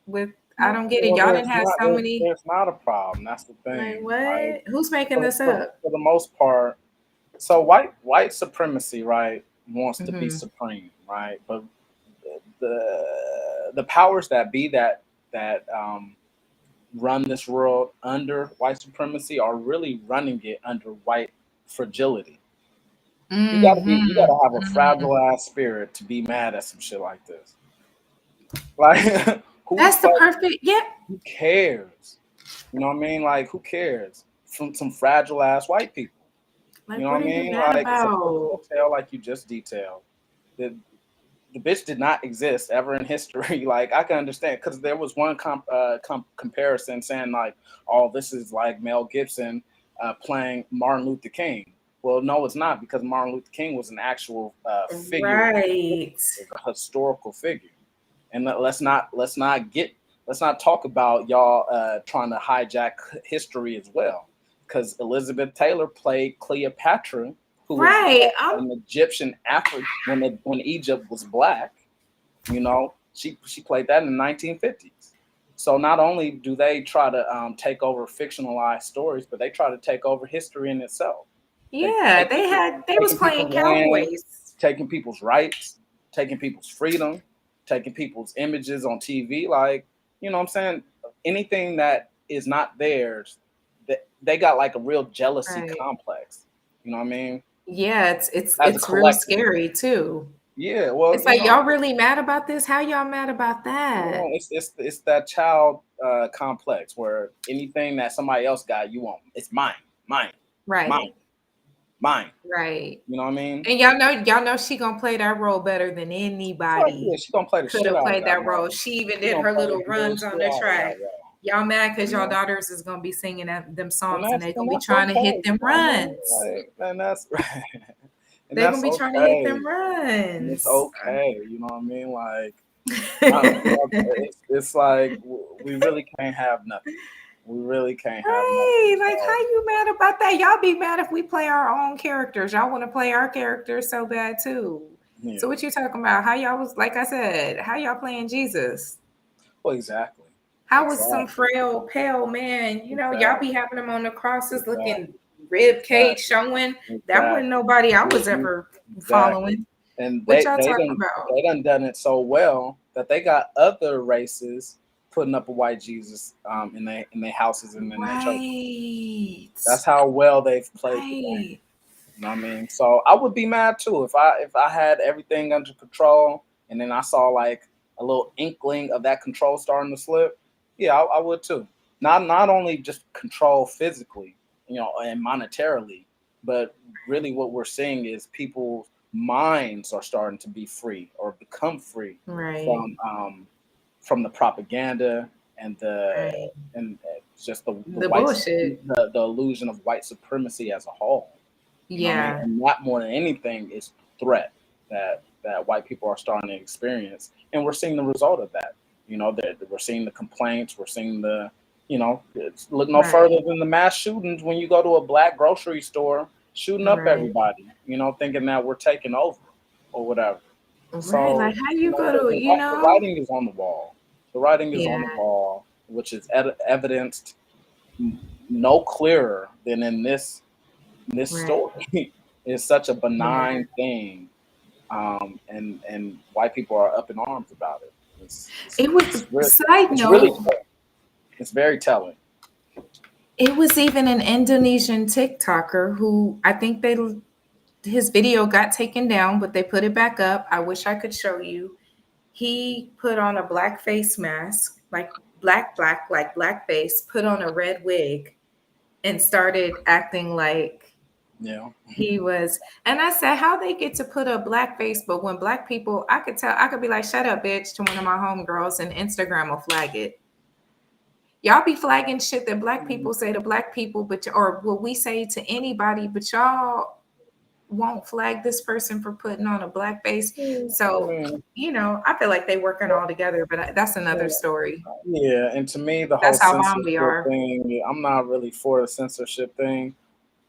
S2: with I don't get it.
S1: Well,
S2: Y'all didn't have so many.
S1: there's not a problem. That's the
S2: Like
S1: thing. Like
S2: what? Who's making this up?
S1: for the most part, so white supremacy, right, wants to be
S2: Hmm.
S1: supreme, right? But the powers that be that run this world under white supremacy are really running it under white fragility. You
S2: Hmm.
S1: gotta have a fragile ass spirit to be mad at some shit like this. Like
S2: That's the perfect. Yeah.
S1: who cares? You know what I mean? Like who cares? From some fragile ass white people. You
S2: Like,
S1: know
S2: what
S1: what I
S2: are you
S1: mean?
S2: mad
S1: Like it's a
S2: about?
S1: personal tale, like you just detailed. The bitch did not exist ever in history. Like I can understand because there was one comparison saying like, "Oh, this is like Mel Gibson playing Martin Luther King." Well, no, it's not because Martin Luther King was an actual figure,
S2: Right.
S1: a historical figure. And let's not talk about y'all trying to hijack history as well, because Elizabeth Taylor played Cleopatra, who was
S2: Right.
S1: an Egyptian African when Egypt was black. You know, she played that in the 1950s. So not only do they try to take over fictionalized stories, but they try to take over history in itself. They
S2: Yeah,
S1: taking people,
S2: they was
S1: taking
S2: playing
S1: people's land,
S2: cowboys.
S1: taking people's rights, taking people's freedom, taking people's images on TV. Like, you know what I'm saying? Anything that is not theirs, they got like a real jealousy
S2: Right.
S1: complex. You know what I mean?
S2: Yeah,
S1: As a
S2: it's real
S1: collective.
S2: scary too.
S1: Yeah, well,
S2: It's like y'all really mad about this? How y'all mad about that?
S1: it's that child complex where anything that somebody else got, you want. It's mine, mine, mine,
S2: Right.
S1: mine.
S2: Right.
S1: You know what I mean?
S2: And y'all know she gonna play that role better than
S1: Fuck yeah,
S2: anybody
S1: she gonna play the
S2: could
S1: shit
S2: have
S1: out of
S2: played
S1: that
S2: that role.
S1: role.
S2: She even
S1: She
S2: did
S1: gonna
S2: her
S1: play
S2: little
S1: the
S2: runs on
S1: bullshit
S2: the
S1: out of that
S2: track.
S1: role.
S2: Y'all mad because
S1: You
S2: y'all
S1: know?
S2: daughters is gonna be singing them
S1: And
S2: songs and they gonna be
S1: that's
S2: trying to
S1: okay.
S2: hit them
S1: You know what I mean?
S2: runs.
S1: Like, and that's and
S2: They gonna
S1: that's
S2: be trying to hit
S1: okay.
S2: them
S1: And it's
S2: runs.
S1: okay. You know what I mean? Like, you know, it's like we really can't have nothing. We really can't have nothing.
S2: Right. Like, how
S1: So
S2: you mad about that? Y'all be mad if we play our own characters. Y'all want to play our characters so bad too.
S1: yeah.
S2: So what you talking about? How y'all was like I said, how y'all playing Jesus?
S1: Well, exactly.
S2: How was some
S1: Exactly.
S2: frail, pale man? You know, y'all be
S1: Exactly.
S2: having them on the crosses looking
S1: Exactly.
S2: rib cage
S1: Exactly.
S2: showing. That wasn't
S1: Exactly.
S2: nobody I was
S1: Mhm.
S2: ever
S1: Exactly.
S2: following.
S1: And
S2: What y'all talking about?
S1: they done it so well that they got other races putting up a white Jesus in their houses and in their churches.
S2: Right.
S1: That's how well they've played the game.
S2: Right.
S1: You know what I mean? So I would be mad too if I had everything under control and then I saw like a little inkling of that control starting to slip. Yeah, I would too. Not only just control physically, you know, and monetarily, but really what we're seeing is people's minds are starting to be free or become free
S2: Right.
S1: from the propaganda and
S2: Right.
S1: just
S2: The bullshit.
S1: the illusion of white supremacy as a whole. You know what I mean?
S2: Yeah.
S1: And that more than anything is the threat that white people are starting to experience, and we're seeing the result of that. You know, that we're seeing the complaints, we're seeing the, you know, look no
S2: Right.
S1: further than the mass shootings when you go to a black grocery store, shooting up
S2: Right.
S1: everybody. You know, thinking that we're taking over or whatever.
S2: Right.
S1: So
S2: Like how
S1: you
S2: you
S1: know,
S2: go to, you
S1: the
S2: know?
S1: writing is on the wall. The writing is on
S2: Yeah.
S1: the wall, which is evidenced no clearer than in this
S2: Right.
S1: story. It's such a
S2: Yeah.
S1: benign thing, and white people are up in arms about it.
S2: It was
S1: Really,
S2: side
S1: it's really
S2: note,
S1: telling. It's very telling.
S2: it was even an Indonesian TikToker who I think his video got taken down, but they put it back up. I wish I could show you. He put on a black face mask, like like black face, put on a red wig and started acting like
S1: Yeah,
S2: he was. And I said, how they get to put a black face, but when black people, I could tell, I could be like, shut up, bitch, to one of my homegirls, and Instagram will flag it. Y'all be flagging shit that black people say to black people, but or what we say to anybody, but y'all won't flag this person for putting on a black face.
S1: I
S2: So,
S1: mean,
S2: you know, I feel like they working all together, but that's another story.
S1: yeah. And to me, the whole
S2: That's how bomb we
S1: censorship
S2: are.
S1: thing, I'm not really for the censorship thing,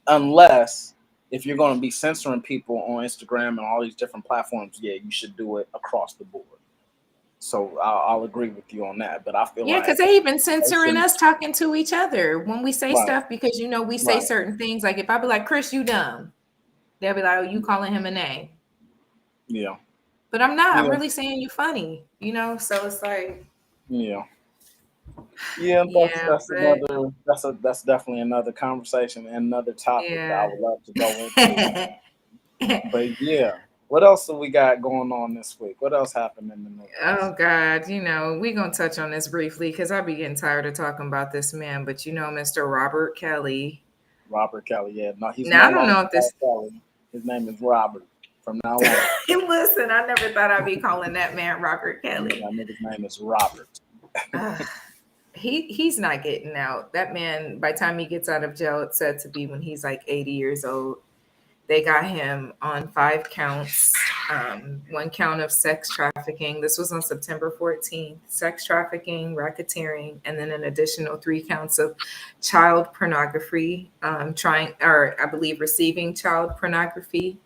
S1: unless if you're going to be censoring people on Instagram and all these different platforms. Yeah, you should do it across the board. So I'll agree with you on that. But I feel
S2: Yeah, because
S1: like
S2: they even
S1: they
S2: censoring
S1: shouldn't.
S2: us talking to each other when we say
S1: Right,
S2: stuff because we say
S1: right.
S2: certain things. Like if I be like, Chris, you dumb, they'll be like, oh, you calling him a name.
S1: Yeah,
S2: But I'm not. I'm
S1: yeah,
S2: really saying you funny, So it's like,
S1: yeah. Yeah,
S2: yeah, but
S1: that's definitely another conversation and another topic that I
S2: yeah.
S1: would love to go into. But yeah, what else do we got going on this week? What else happened in the news?
S2: Oh God, we're gonna touch on this briefly because I be getting tired of talking about this man. But Mr. Robert Kelly.
S1: Robert Kelly. Yeah, no, he's
S2: Now
S1: no
S2: I don't
S1: longer
S2: know if this.
S1: called Kelly. His name is Robert from now on.
S2: Listen, I never thought I'd be calling that man Robert Kelly.
S1: Yeah, I know his name is Robert.
S2: Uh, he's not getting out. That man, by the time he gets out of jail, it's said to be when he's like 80 years old. They got him on 5 counts. 1 count of sex trafficking. This was on September 14th. Sex trafficking, racketeering, and then an additional 3 counts of child pornography. I believe receiving child pornography.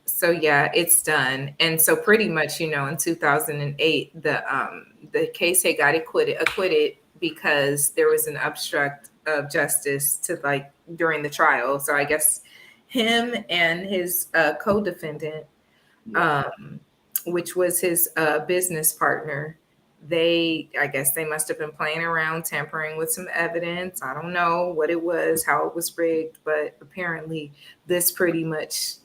S2: So yeah, it's done. And so pretty much, in 2008, the case had got acquitted because there was an obstruct of justice to like during the trial. So I guess him and his co-defendant,
S1: Yeah.
S2: which was his business partner, I guess they must have been playing around, tampering with some evidence. I don't know what it was, how it was rigged, but apparently this pretty much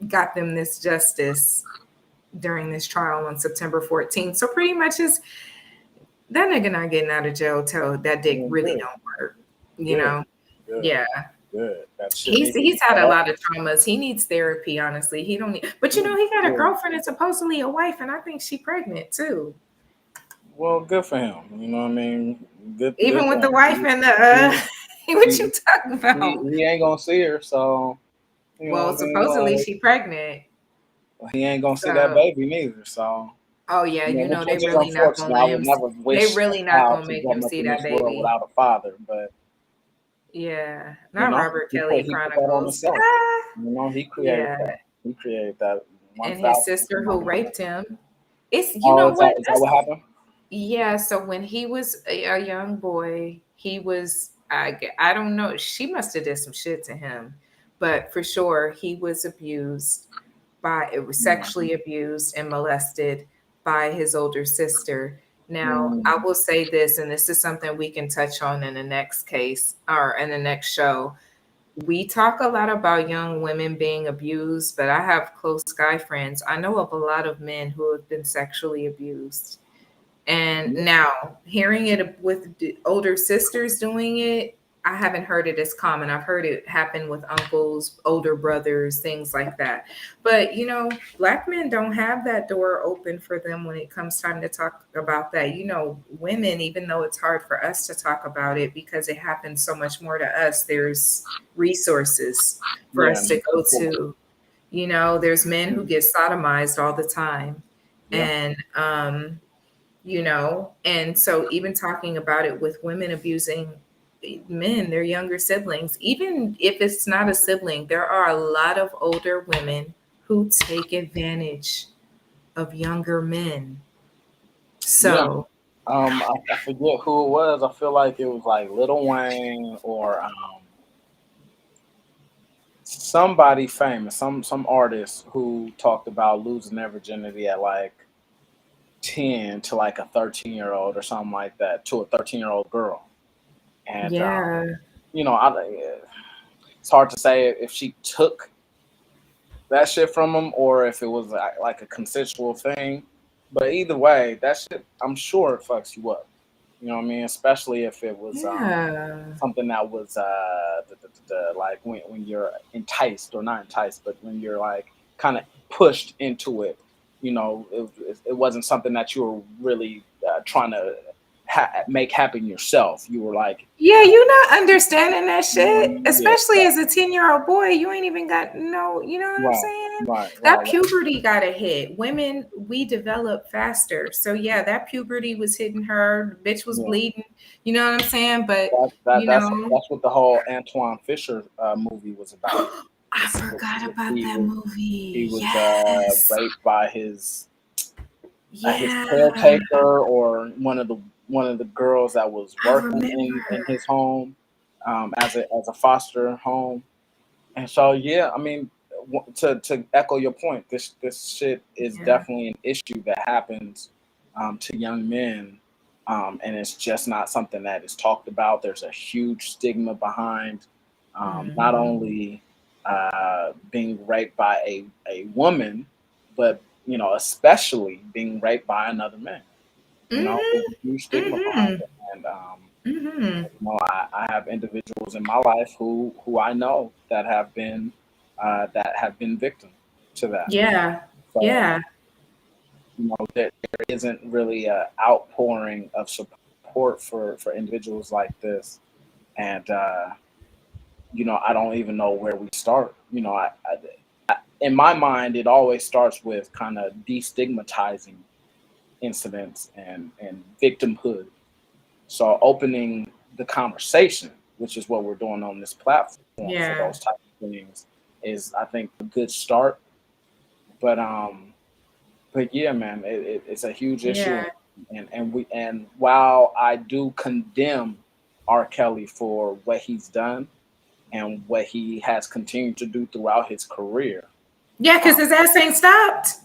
S2: got them this justice during this trial on September 14th. So pretty much is that nigga not getting out of jail till that dick
S1: Yeah,
S2: really
S1: good,
S2: don't work, you
S1: good,
S2: know?
S1: good,
S2: Yeah.
S1: good. That shit
S2: He's
S1: needs to be
S2: he's had
S1: cut
S2: a
S1: off.
S2: lot of traumas. He needs therapy, honestly. He don't need, but
S1: Yeah,
S2: he got a
S1: yeah.
S2: girlfriend and supposedly a wife, and I think she pregnant too.
S1: Well, good for him. You know what I mean? Good
S2: Even with
S1: for
S2: the wife
S1: him.
S2: and
S1: He,
S2: the what you
S1: he,
S2: talking
S1: he,
S2: about?
S1: he ain't gonna see her, so you know
S2: Well,
S1: what I mean.
S2: supposedly she pregnant.
S1: He ain't gonna see that
S2: So,
S1: baby neither. So
S2: oh yeah, they
S1: which is
S2: really not gonna
S1: unfortunate. I
S2: let
S1: would
S2: him.
S1: never
S2: They
S1: wish a
S2: really not
S1: child
S2: gonna
S1: to
S2: make
S1: grow
S2: him
S1: up
S2: see
S1: in
S2: that
S1: this world
S2: baby.
S1: without a father. But
S2: Yeah, not Robert Kelly
S1: he put that on
S2: Chronicles.
S1: himself.
S2: Ah,
S1: He created
S2: yeah,
S1: that. He created that
S2: and his
S1: 1,000%.
S2: sister who raped him. It's
S1: Oh,
S2: what?
S1: is that what happened?
S2: Yeah, so when he was a young boy, he was I don't know, she must have did some shit to him, but for sure he was abused it was
S1: Mm-hmm.
S2: sexually abused and molested by his older sister. Now, I
S1: Mm-hmm.
S2: will say this, and this is something we can touch on in the next case or in the next show. We talk a lot about young women being abused, but I have close guy friends. I know of a lot of men who have been sexually abused. And now hearing it with older sisters doing it, I haven't heard it as common. I've heard it happen with uncles, older brothers, things like that. But Black men don't have that door open for them when it comes time to talk about that. Women, even though it's hard for us to talk about it because it happens so much more to us, there's resources for
S1: Yeah,
S2: us to go
S1: support.
S2: to. There's men who get sodomized all the time.
S1: Yeah,
S2: And and so even talking about it with women abusing men, their younger siblings, even if it's not a sibling, there are a lot of older women who take advantage of younger men.
S1: yeah.
S2: So
S1: I forget who it was. I feel like it was like Lil Wayne or somebody famous, some artist who talked about losing their virginity at like 10 to like a 13-year-old or something like that to a 13-year-old girl. And
S2: yeah,
S1: it's hard to say if she took that shit from him or if it was like a consensual thing. But either way, that shit, I'm sure it fucks you up. You know what I mean? Especially if it was
S2: yeah,
S1: something that was like when you're enticed or not enticed, but when you're like kind of pushed into it. It wasn't something that you were really trying to make happen yourself. You were like,
S2: yeah. You're not understanding that shit,
S1: yeah,
S2: especially as a 10-year-old boy. You ain't even got no. You know what I'm
S1: right,
S2: saying?
S1: right, right,
S2: That
S1: right.
S2: puberty got to hit. Women, we develop faster. So yeah, that puberty was hitting her. The bitch was
S1: Yeah.
S2: bleeding. You know what I'm saying? But
S1: That,
S2: you
S1: that's
S2: know,
S1: that's what the whole Antoine Fisher movie was about.
S2: I
S1: It's-
S2: forgot about
S1: he
S2: that
S1: was he
S2: movie.
S1: was
S2: Yes.
S1: raped by his his
S2: Yeah,
S1: caretaker or one of the girls that was
S2: I
S1: working in
S2: remember.
S1: his home as a foster home. And so yeah, I mean, to echo your point, this shit is
S2: Yeah.
S1: definitely an issue that happens to young men, and it's just not something that is talked about. There's a huge stigma behind not
S2: Mhm.
S1: only being raped by a woman, but especially being raped by another man. There's
S2: Mhm.
S1: a huge stigma behind
S2: Mhm.
S1: it, and
S2: Mhm.
S1: I have individuals in my life who I know that have been victim to that.
S2: Yeah.
S1: So
S2: Yeah.
S1: there isn't really a outpouring of support for individuals like this, and I don't even know where we start. In my mind, it always starts with kind of destigmatizing incidents and victimhood. So opening the conversation, which is what we're doing on this platform for
S2: Yeah.
S1: those type of things, is I think a good start. But yeah, man, it's a huge issue,
S2: Yeah.
S1: and while I do condemn R. Kelly for what he's done and what he has continued to do throughout his career,
S2: Yeah, because
S1: um,
S2: his ass ain't stopped.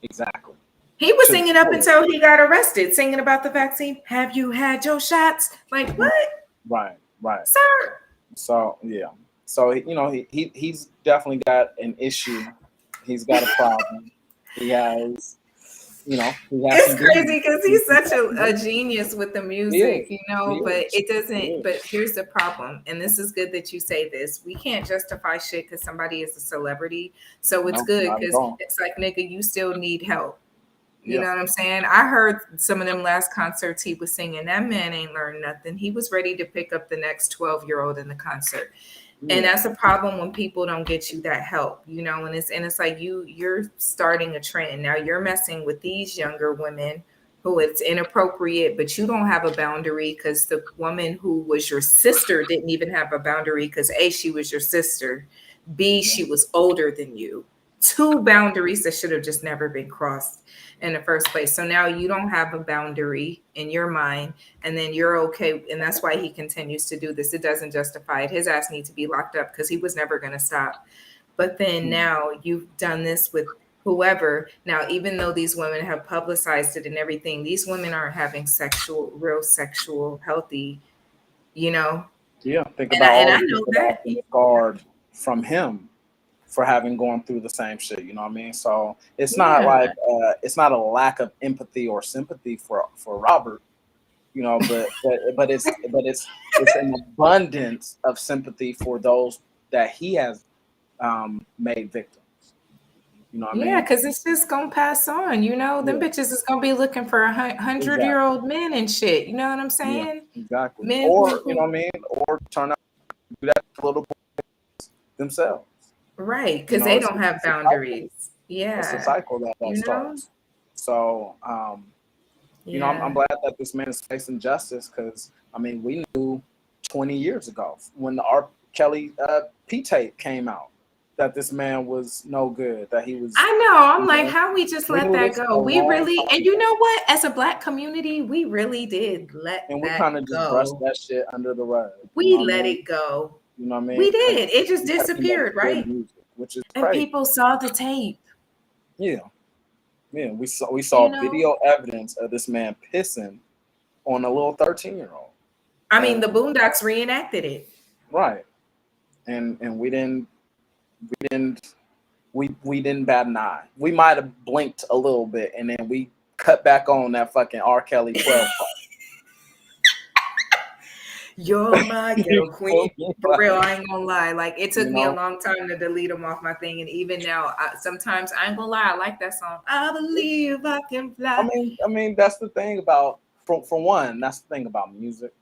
S1: exactly
S2: He was
S1: to the
S2: singing up
S1: fullest,
S2: until he got arrested, singing about the vaccine. Have you had your shots? Like, what,
S1: right, right.
S2: sir?
S1: So yeah, so he's definitely got an issue. He's got a problem. He has he has some
S2: It's
S1: demons.
S2: crazy because
S1: He
S2: he's such
S1: has some
S2: a
S1: demons.
S2: genius with the
S1: He
S2: music,
S1: is. He
S2: but
S1: is.
S2: it
S1: He
S2: doesn't. But
S1: is.
S2: here's the problem, and this is good that you say this. We can't justify shit because somebody is a celebrity. So it's
S1: No,
S2: good
S1: not at
S2: because
S1: all.
S2: it's like, nigga, you still need help. You
S1: Yeah.
S2: know what I'm saying? I heard some of them last concerts he was singing. That man ain't learned nothing. He was ready to pick up the next 12-year-old in the concert. And
S1: Yeah.
S2: that's a problem when people don't get you that help, and it's like you're starting a trend. Now you're messing with these younger women who it's inappropriate, but you don't have a boundary because the woman who was your sister didn't even have a boundary because A, she was your sister, B,
S1: Yeah.
S2: she was older than you. Two boundaries that should have just never been crossed in the first place. So now you don't have a boundary in your mind, and then you're okay. And that's why he continues to do this. It doesn't justify it. His ass needs to be locked up because he was never going to stop. But then
S1: Mm.
S2: now you've done this with whoever. Now, even though these women have publicized it and everything, these women aren't having real sexual, healthy, you know.
S1: Yeah. Think
S2: And I
S1: about
S2: and
S1: all
S2: I
S1: the
S2: know
S1: people that
S2: that.
S1: have been scarred from him for having gone through the same shit. You know what I mean? So it's not
S2: Yeah.
S1: like it's not a lack of empathy or sympathy for Robert. But it's an abundance of sympathy for those that he has made victims. You know what I
S2: Yeah,
S1: mean?
S2: because it's just gonna pass on. Them
S1: Yeah,
S2: bitches is gonna be looking for 100-year
S1: exactly.
S2: old men and shit. You know what I'm
S1: Yeah,
S2: saying?
S1: exactly.
S2: Men
S1: Or you know
S2: who
S1: what I mean? Or turn out to do that to little boys themselves.
S2: right,
S1: You
S2: because
S1: know,
S2: they
S1: it's
S2: don't have
S1: it's a cycle.
S2: boundaries.
S1: It's a
S2: Yeah,
S1: cycle that
S2: you know?
S1: starts. So I'm
S2: Yeah.
S1: glad that this man is facing justice because I mean we knew 20 years ago when the R. Kelly P tape came out that this man was no good, that he was,
S2: I know. I'm
S1: you
S2: like,
S1: know,
S2: how we just
S1: we
S2: let
S1: knew
S2: that
S1: this a
S2: go? We
S1: long
S2: really,
S1: time
S2: and you
S1: ago,
S2: know what? As a black community, we really did let
S1: and we kind
S2: that
S1: of just brushed
S2: go.
S1: that shit under the rug. You know
S2: We
S1: what I
S2: let
S1: mean?
S2: it go.
S1: You know what I
S2: We
S1: mean? And
S2: did. It just
S1: because he makes
S2: disappeared,
S1: good
S2: right?
S1: music, which is
S2: And
S1: crazy.
S2: people saw the tape,
S1: Yeah, yeah. We saw
S2: you know?
S1: video evidence of this man pissing on a little 13-year-old,
S2: I mean,
S1: and
S2: the Boondocks reenacted it.
S1: right, and we didn't bat an eye. We might have blinked a little bit, and then we cut back on that fucking R. Kelly 12 part.
S2: You're my
S1: You
S2: ghetto queen.
S1: feel me?
S2: For real, I ain't gonna lie. Like it
S1: You
S2: took me a
S1: know,
S2: long time to delete them off my thing, and even now, sometimes I ain't gonna lie. I like that song. I believe I can fly.
S1: I mean, that's the thing about for one. That's the thing about music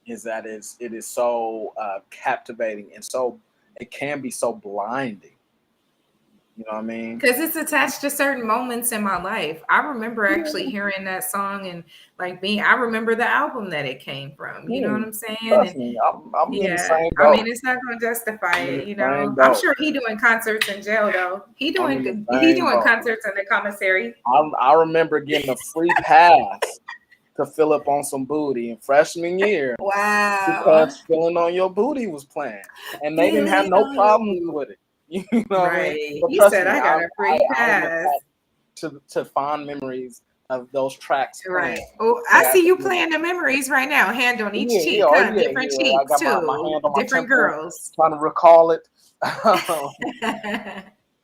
S1: is that it is so captivating and so it can be so blinding. You know what I mean?
S2: Because it's attached to certain moments in my life. I remember actually hearing that song and like being, I remember the album that it came from. You know what
S1: Yeah,
S2: I'm saying?
S1: trust
S2: And
S1: me, I'm in the
S2: yeah,
S1: same
S2: I mean,
S1: boat.
S2: it's not going to justify
S1: I'm in
S2: it.
S1: the
S2: You
S1: same
S2: know, I'm
S1: boat.
S2: sure he doing concerts in jail though.
S1: I'm in the
S2: He
S1: same
S2: doing
S1: boat.
S2: concerts in the commissary.
S1: I remember getting a free pass to fill up on some booty in freshman year
S2: Wow.
S1: because Feeling on Your Booty was playing, and they didn't have
S2: Feeling
S1: no
S2: on your
S1: problems
S2: booty.
S1: with it. You know what I mean?
S2: Right.
S1: But
S2: He
S1: trust
S2: said,
S1: me,
S2: I got a free
S1: I'm
S2: pass.
S1: attached to fond memories of those tracks playing.
S2: Right. Oh, I
S1: Back,
S2: see you playing the memories right now. Hand on each
S1: yeah, yeah,
S2: cheek,
S1: oh
S2: huh?
S1: yeah,
S2: Different
S1: yeah. I
S2: cheeks
S1: got my
S2: too.
S1: hand on my
S2: Different
S1: temple,
S2: girls.
S1: trying to recall it.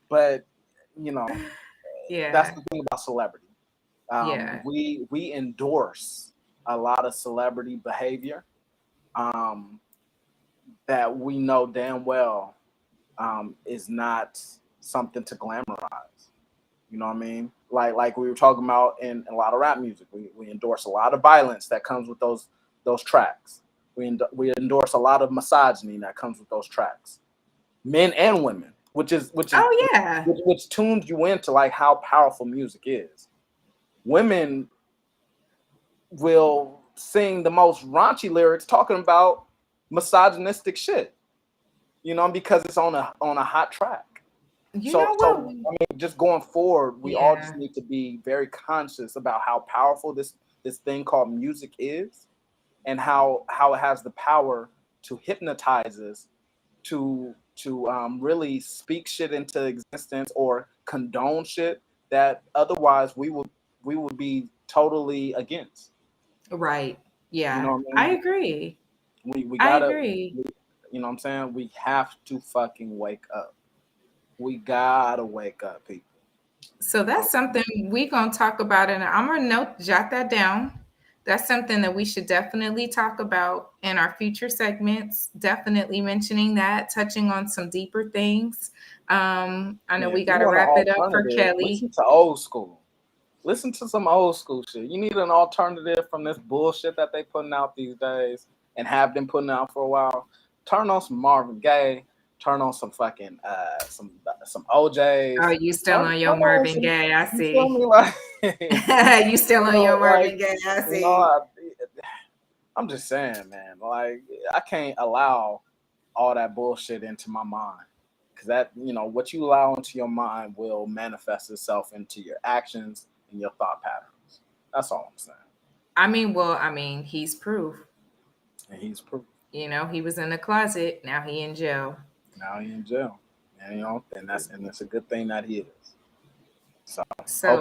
S1: But you know, that's
S2: Yeah.
S1: the thing about celebrity.
S2: Yeah.
S1: We endorse a lot of celebrity behavior um, that we know damn well is not something to glamorize. You know what I mean? Like we were talking about in a lot of rap music, we endorse a lot of violence that comes with those tracks. We endorse a lot of misogyny that comes with those tracks, men and women,
S2: Oh yeah.
S1: which tunes you into like how powerful music is. Women will sing the most raunchy lyrics talking about misogynistic shit, you know, because it's on a hot track.
S2: You
S1: So
S2: know what?
S1: so I mean, just going forward, we all just
S2: Yeah.
S1: need to be very conscious about how powerful this thing called music is, and how it has the power to hypnotize us, to really speak shit into existence or condone shit that otherwise we would be totally against.
S2: Right.
S1: You
S2: Yeah.
S1: know what I
S2: I
S1: mean?
S2: agree.
S1: We
S2: I
S1: gotta,
S2: agree.
S1: you know what I'm saying? We have to fucking wake up. We gotta wake up, people.
S2: So
S1: Um,
S2: that's something we gonna talk about, and I'm gonna note, jot that down. That's something that we should definitely talk about in our future segments. Definitely mentioning that, touching on some deeper things. I know
S1: yeah, if
S2: we
S1: you
S2: got to
S1: want an
S2: wrap it up for
S1: alternative,
S2: Kelly.
S1: listen to old school. Listen to some old school shit. You need an alternative from this bullshit that they putting out these days and have been putting out for a while. Turn on some Marvin Gaye. Turn on some fucking some
S2: Oh,
S1: OJ's.
S2: you still
S1: Turn
S2: on your
S1: on
S2: Marvin
S1: some.
S2: Gaye? I
S1: You feel
S2: see.
S1: me? Like
S2: You still on your
S1: like
S2: Marvin Gaye? I
S1: you know.
S2: see.
S1: I'm just saying, man. Like I can't allow all that bullshit into my mind because that what you allow into your mind will manifest itself into your actions and your thought patterns. That's all I'm saying.
S2: I mean, he's proof.
S1: And he's proof.
S2: You know, he was in the closet. Now he in jail.
S1: Now he's in jail, and that's a good thing that he is. So
S2: So,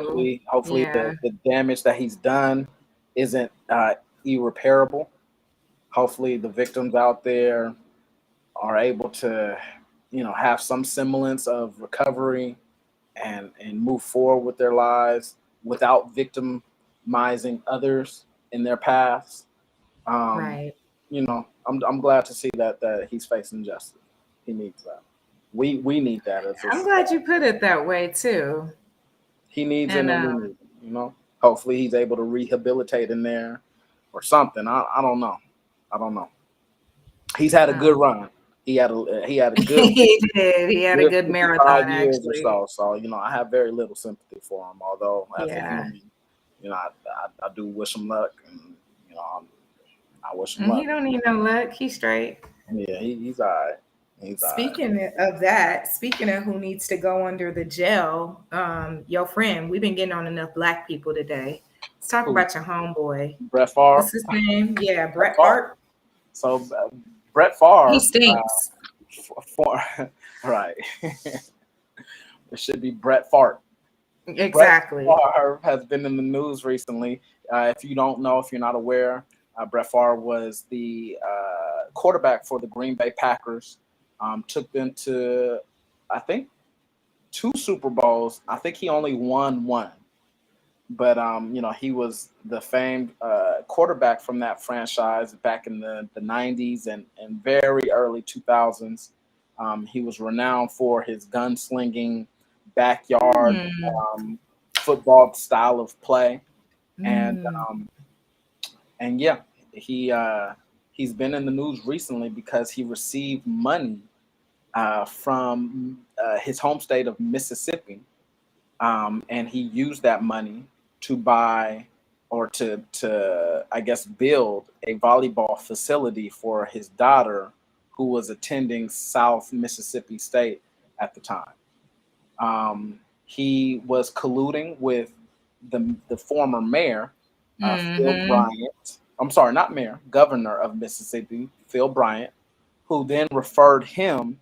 S1: hopefully
S2: yeah.
S1: the damage that he's done isn't irreparable. Hopefully the victims out there are able to have some semblance of recovery and move forward with their lives without victimizing others in their paths. Um,
S2: Right.
S1: I'm glad to see that he's facing justice. He needs that. We need that as a
S2: I'm glad you
S1: society.
S2: put it that way too.
S1: He needs it,
S2: And
S1: and we need it. Hopefully he's able to rehabilitate in there or something. I don't know. I don't know. He's had a good
S2: um,
S1: run. He had a good
S2: he did. He had a
S1: good
S2: good
S1: 55
S2: marathon,
S1: years or
S2: actually.
S1: so. So I have very little sympathy for him. Although as a
S2: Yeah.
S1: human, I do wish him luck, and I wish him
S2: And he
S1: luck.
S2: don't need no luck. He's straight.
S1: Yeah, he's all right. He's all right.
S2: Speaking of that, speaking of who needs to go under the jail, your friend, we've been getting on enough black people today. Let's talk
S1: Who?
S2: about your homeboy.
S1: Brett Favre.
S2: What's his name? Yeah,
S1: Brett
S2: Bret
S1: Favre.
S2: Hart.
S1: So Brett
S2: He
S1: Favre,
S2: stinks.
S1: for right. It should be Brett Fart. Brett
S2: Exactly.
S1: Favre has been in the news recently. If you don't know, if you're not aware, Brett Favre was the quarterback for the Green Bay Packers. Took them to, I think, 2 Super Bowls. I think he only won one, but he was the famed quarterback from that franchise back in the 90s and very early 2000s. He was renowned for his gunslinging backyard
S2: Mm,
S1: football style of play, and
S2: mm.
S1: um, and yeah, he's been in the news recently because he received money from his home state of Mississippi, and he used that money to buy or to I guess build a volleyball facility for his daughter, who was attending South Mississippi State at the time. He was colluding with the former mayor, Phil
S2: Mm-hmm.
S1: Bryant. I'm sorry, not mayor, governor of Mississippi, Phil Bryant, who then referred him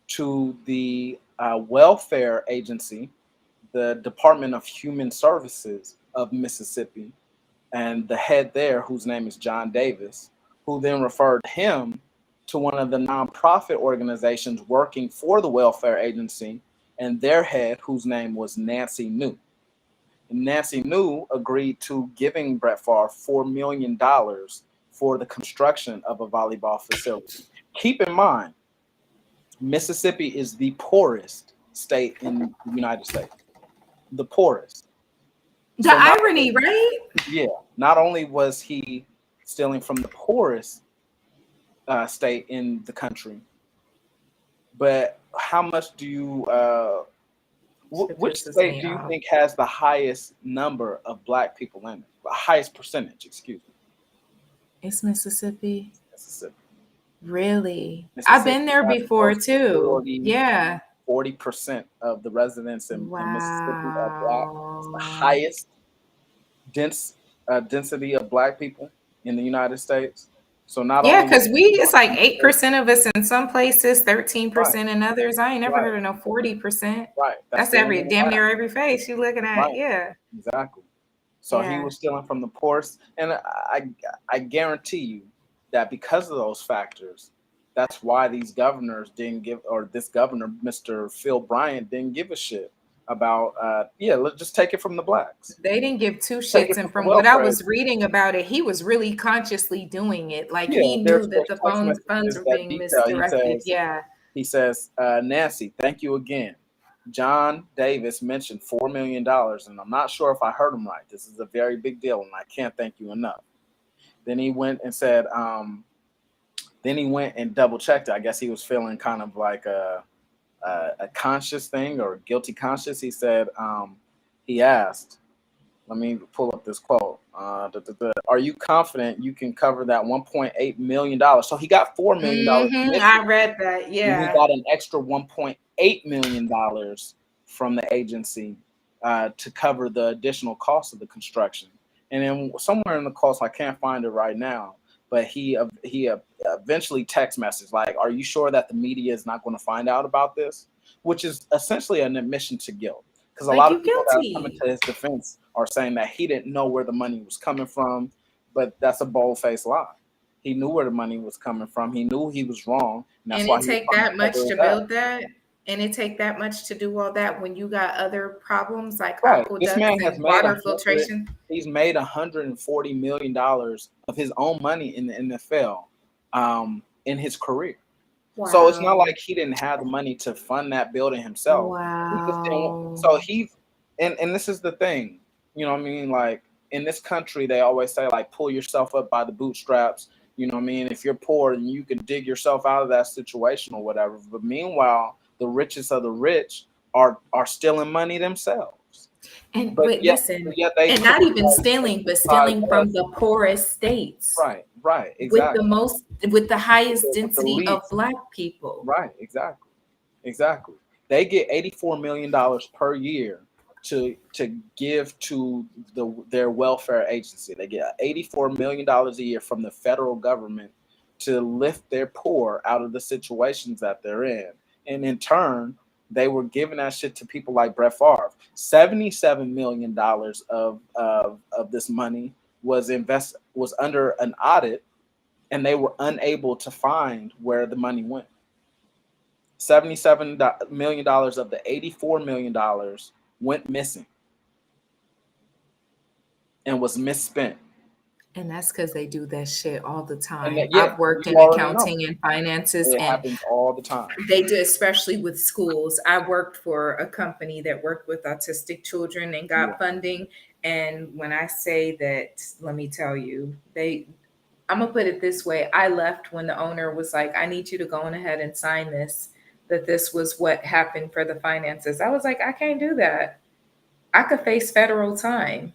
S1: to the welfare agency, the Department of Human Services of Mississippi, and the head there, whose name is John Davis, who then referred him to one of the nonprofit organizations working for the welfare agency, and their head, whose name was Nancy New. And Nancy New agreed to giving Brett Favre $4 million for the construction of a volleyball facility. Keep in mind, Mississippi is the poorest state in the United States. The poorest.
S2: The
S1: So not
S2: irony, right?
S1: Yeah, not only was he stealing from the poorest state in the country, but how much do you?
S2: It
S1: Which
S2: pisses
S1: state
S2: me
S1: do you
S2: off.
S1: think has the highest number of black people in it? The highest percentage, excuse me,
S2: It's Mississippi.
S1: Mississippi.
S2: Really? I've
S1: Mississippi
S2: been there
S1: has
S2: before
S1: close to
S2: too. Yeah.
S1: 40% of the residents in Mississippi are black. It's the
S2: Wow.
S1: highest density of black people in the United States. So not
S2: Yeah,
S1: only was
S2: because
S1: it
S2: it's like 8% of us in some places,
S1: right,
S2: 13% in others. I ain't never
S1: right,
S2: heard of no 40%.
S1: right. That's
S2: That's
S1: stealing
S2: every
S1: in the
S2: damn
S1: black.
S2: near every face you looking at.
S1: Right,
S2: Yeah.
S1: exactly. So he
S2: Yeah.
S1: was stealing from the poorest, and I guarantee you that because of those factors, that's why these governors didn't give, or this governor, Mr. Phil Bryant, didn't give a shit about. Yeah, let's just take it from the blacks.
S2: They didn't give two
S1: Take
S2: shits.
S1: it
S2: And
S1: from the
S2: from what I
S1: welfare.
S2: was reading about it, he was really consciously doing it. Like
S1: Yeah,
S2: he knew
S1: there's
S2: that the
S1: text
S2: funds
S1: messages
S2: were
S1: that
S2: being
S1: detail.
S2: misdirected. Yeah.
S1: He says, Nancy, thank you again. John Davis mentioned $4 million, and I'm not sure if I heard him right. This is a very big deal, and I can't thank you enough. Then he went and said, then he went and double checked it. I guess he was feeling kind of like a conscious thing or guilty conscious. He said, he asked, let me pull up this quote. Are you confident you can cover that $1.8 million? So he got $4 million
S2: I
S1: initially,
S2: read that.
S1: and he
S2: Yeah.
S1: got an extra $1.8 million from the agency to cover the additional cost of the construction. And then somewhere in the cost, I can't find it right now, but he eventually text messaged like, "Are you sure that the media is not going to find out about this?" Which is essentially an admission to guilt, because a
S2: Like
S1: lot of
S2: you
S1: people that are coming
S2: guilty.
S1: to his defense are saying that he didn't know where the money was coming from, but that's a bold-faced lie. He knew where the money was coming from. He knew he was wrong, and that's
S2: And
S1: why
S2: it
S1: he was
S2: take
S1: trying to
S2: that much
S1: cover
S2: to
S1: his ass.
S2: build that. And it take that much to do all that when you got other problems like
S1: Right. This
S2: aqueducts
S1: man has
S2: and
S1: made
S2: water filtration.
S1: he's made $140 million of his own money in the NFL in his career. So it's not
S2: Wow.
S1: like he didn't have the money to fund that building himself. He just didn't.
S2: Wow.
S1: So he and this is the thing, you know what I mean? Like in this country, they always say like pull yourself up by the bootstraps. You know what I mean? If you're poor, then you can dig yourself out of that situation or whatever. But meanwhile, the richest of the rich are stealing money themselves.
S2: And
S1: But
S2: but
S1: yet,
S2: listen,
S1: they
S2: and not even
S1: criticize,
S2: stealing, but stealing from
S1: us.
S2: the poorest states
S1: Right, right,
S2: with the
S1: exactly.
S2: most with the highest
S1: With the
S2: density of
S1: least.
S2: black people.
S1: Right, exactly. Exactly. They get $84 million per year to give to their welfare agency. They get $84 million a year from the federal government to lift their poor out of the situations that they're in. And in turn, they were giving that shit to people like Brett Favre. $77 million of this money was under an audit, and they were unable to find where the money went. $77 million of the $84 million went missing and was misspent.
S2: And that's because they do that shit all the
S1: And
S2: time.
S1: that, yeah,
S2: I've worked
S1: you
S2: in
S1: already know
S2: accounting and finances,
S1: it
S2: and
S1: happens all the time.
S2: they do, especially with schools. I worked for a company that worked with autistic children and
S1: Yeah,
S2: got funding. And when I say that, let me tell you, I'm gonna put it this way. I left when the owner was like, I need you to go on ahead and sign this. that this was what happened for the finances. I was like, I can't do that. I could face federal time.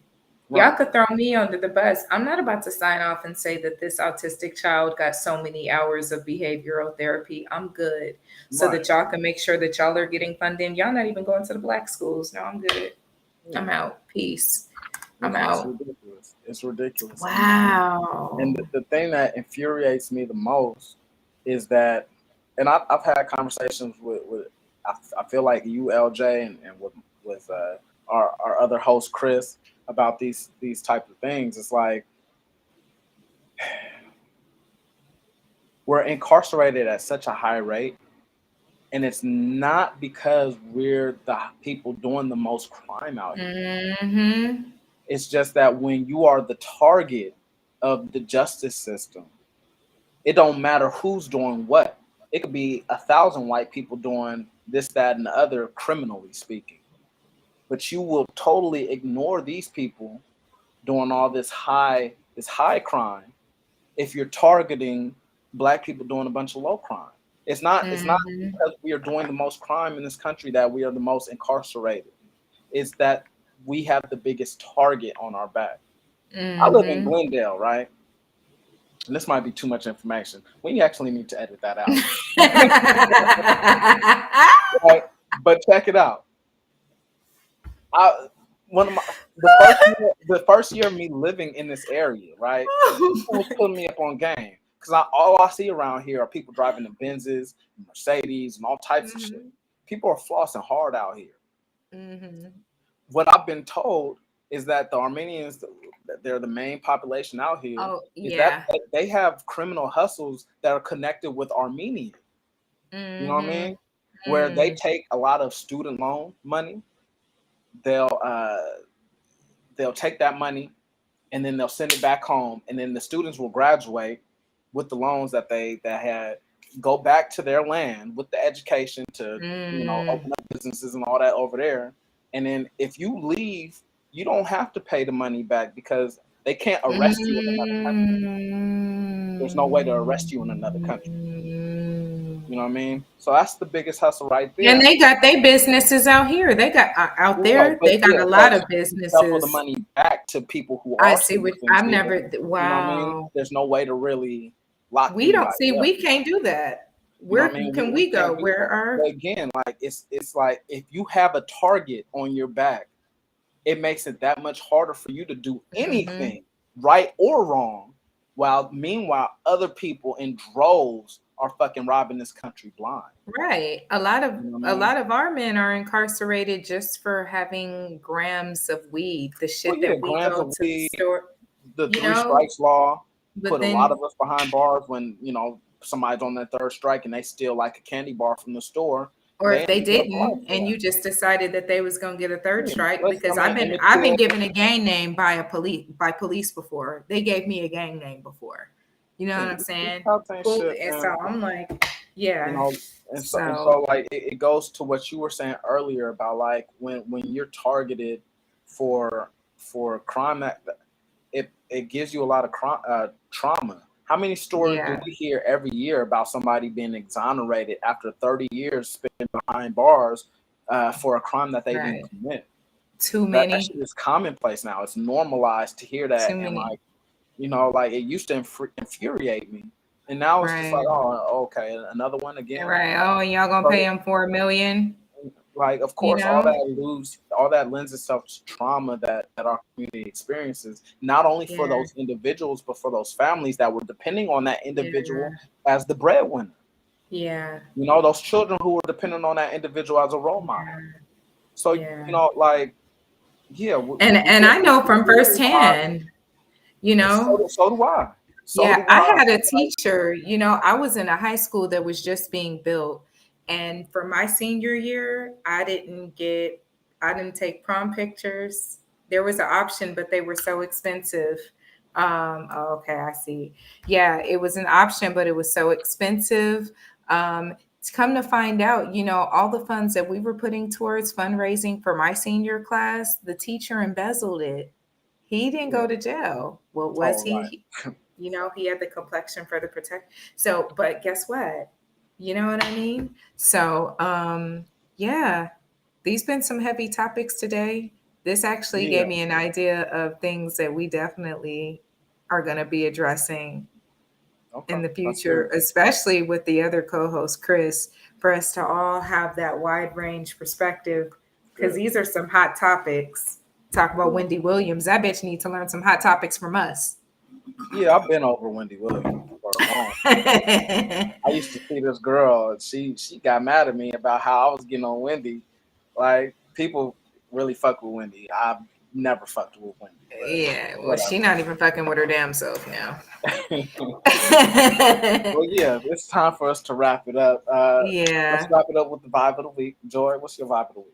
S2: Y'all
S1: Right.
S2: could throw me under the bus. I'm not about to sign off and say that this autistic child got so many hours of behavioral therapy. I'm good. So
S1: Right.
S2: that y'all can make sure that y'all are getting funding. Y'all not even going to the black schools. No, I'm good.
S1: Yeah.
S2: I'm out. Peace. I'm
S1: It's
S2: out.
S1: ridiculous. It's ridiculous.
S2: Wow.
S1: And the thing that infuriates me the most is that, and I've had conversations with I feel like you, LJ, and with our other host, Chris, about these type of things. It's like we're incarcerated at such a high rate, and it's not because we're the people doing the most crime out here.
S2: Mm-hmm.
S1: It's just that when you are the target of the justice system, it don't matter who's doing what. It could be 1,000 white people doing this, that, and the other, criminally speaking. But you will totally ignore these people doing all this high crime if you're targeting black people doing a bunch of low crime. It's not
S2: Mm-hmm.
S1: because we are doing the most crime in this country that we are the most incarcerated. It's that we have the biggest target on our back. I live in
S2: Mm-hmm.
S1: Glendale, right? And this might be too much information. We actually need to edit that out. Right? But check it out. I one of my the first year of me living in this area, right? People was putting me up on game because all I see around here are people driving the Benzes, Mercedes, and all types of shit.
S2: Mhm.
S1: People are flossing hard out here.
S2: Mhm.
S1: What I've been told is that the Armenians, that they're the main population out here,
S2: Oh,
S1: is that
S2: yeah.
S1: they have criminal hustles that are connected with Armenia. You know what I
S2: Mhm.
S1: mean? Where they
S2: Mm.
S1: take a lot of student loan money, they'll uh, they'll take that money and then they'll send it back home, and then the students will graduate with the loans that had, go back to their land with the education to
S2: Mm.
S1: open up businesses and all that over there. And then if you leave, you don't have to pay the money back because they can't arrest you in another country. There's no way to arrest you in another country.
S2: Mm.
S1: You know what I mean? So that's the biggest hustle right
S2: And
S1: there.
S2: they got their businesses out here. They got out
S1: Right,
S2: there.
S1: but
S2: They got
S1: yeah,
S2: a
S1: but
S2: lot of
S1: double the
S2: businesses.
S1: money back to people who
S2: I
S1: are
S2: see what
S1: citizens
S2: I've
S1: here.
S2: never.
S1: You know what I mean?
S2: Wow.
S1: There's no way to really lock
S2: We don't see.
S1: anybody up.
S2: We can't do that.
S1: You know
S2: Where
S1: what I mean?
S2: can
S1: We
S2: we go?
S1: can't do
S2: Where
S1: that. But
S2: are?
S1: again, like it's like if you have a target on your back, it makes it that much harder for you to do
S2: Mhm.
S1: anything, right or wrong. While meanwhile, other people in droves are fucking robbing this country blind.
S2: Right.
S1: You know what I
S2: A
S1: mean?
S2: lot of our men are incarcerated just for having grams of weed, the
S1: Well,
S2: shit
S1: yeah,
S2: that we
S1: grams
S2: go
S1: of
S2: to the
S1: weed,
S2: store,
S1: the
S2: you
S1: three
S2: know,
S1: strikes law
S2: but
S1: put a lot of
S2: then
S1: us behind bars when somebody's on their third strike and they steal like a candy bar from the store.
S2: or
S1: They
S2: if
S1: ain't
S2: they
S1: gonna get up for life
S2: didn't
S1: for
S2: and you
S1: that.
S2: just decided that they was going to get a third
S1: Yeah,
S2: strike
S1: but,
S2: because
S1: I mean, and it's
S2: I've been
S1: still
S2: given a gang name by police before. They gave me a gang name before. You know what I'm
S1: these
S2: saying?
S1: cops ain't
S2: Cool.
S1: shit,
S2: And so
S1: man.
S2: I'm like,
S1: You
S2: yeah.
S1: know, and
S2: So,
S1: so like it goes to what you were saying earlier about like when you're targeted for crime that it gives you a lot of trauma. How many stories do
S2: yeah.
S1: we hear every year about somebody being exonerated after 30 years spent behind bars for a crime that they didn't
S2: Right.
S1: commit?
S2: Too
S1: That
S2: many.
S1: shit is commonplace now. It's normalized to hear
S2: Too
S1: that, and
S2: many.
S1: like like it used to infuriate me, and now it's just like,
S2: Right.
S1: oh, okay, another one again.
S2: Right. Oh, and y'all gonna
S1: So
S2: pay him 4 million?
S1: like, of
S2: You
S1: course,
S2: know?
S1: all that lends itself to trauma that our community experiences, not only for
S2: Yeah.
S1: those individuals, but for those families that were depending on that individual
S2: Yeah.
S1: as the breadwinner.
S2: Yeah.
S1: Those children who were depending on that individual as a role model.
S2: Yeah.
S1: So,
S2: Yeah.
S1: like, yeah, we
S2: And I know from
S1: really are.
S2: firsthand, you know,
S1: So do I. So
S2: yeah,
S1: do
S2: I
S1: I.
S2: had a
S1: Like,
S2: teacher, I was in a high school that was just being built. And for my senior year, I didn't take prom pictures. There was an option, but they were so expensive. Oh, okay, I see. Yeah, it was an option, but it was so expensive. To come to find out, all the funds that we were putting towards fundraising for my senior class, the teacher embezzled it. He didn't go
S1: yeah.
S2: to jail. Well, was
S1: Oh, right.
S2: he? He had the complexion for the protect. So, but guess what? You know what I mean? So, yeah, these been some heavy topics today. This actually
S1: Yeah.
S2: gave me an idea of things that we definitely are going to be addressing
S1: Okay.
S2: in the
S1: Let's hear
S2: future,
S1: it.
S2: especially with the other co-host, Chris, for us to all have that wide range perspective. Because
S1: Good.
S2: these are some hot topics. Talk about
S1: Yeah.
S2: Wendy Williams. I bet you need to learn some hot topics from us.
S1: Yeah, I've been over Wendy Williams for a long time. I used to see this girl, and she got mad at me about how I was getting on Wendy. Like people really fuck with Wendy. I've never fucked with Wendy, but
S2: Yeah, well, she
S1: whatever.
S2: not even fucking with her damn self now.
S1: Well, yeah, it's time for us to wrap it up. Let's
S2: Yeah.
S1: wrap it up with the vibe of the week. Joy, what's your vibe of the week?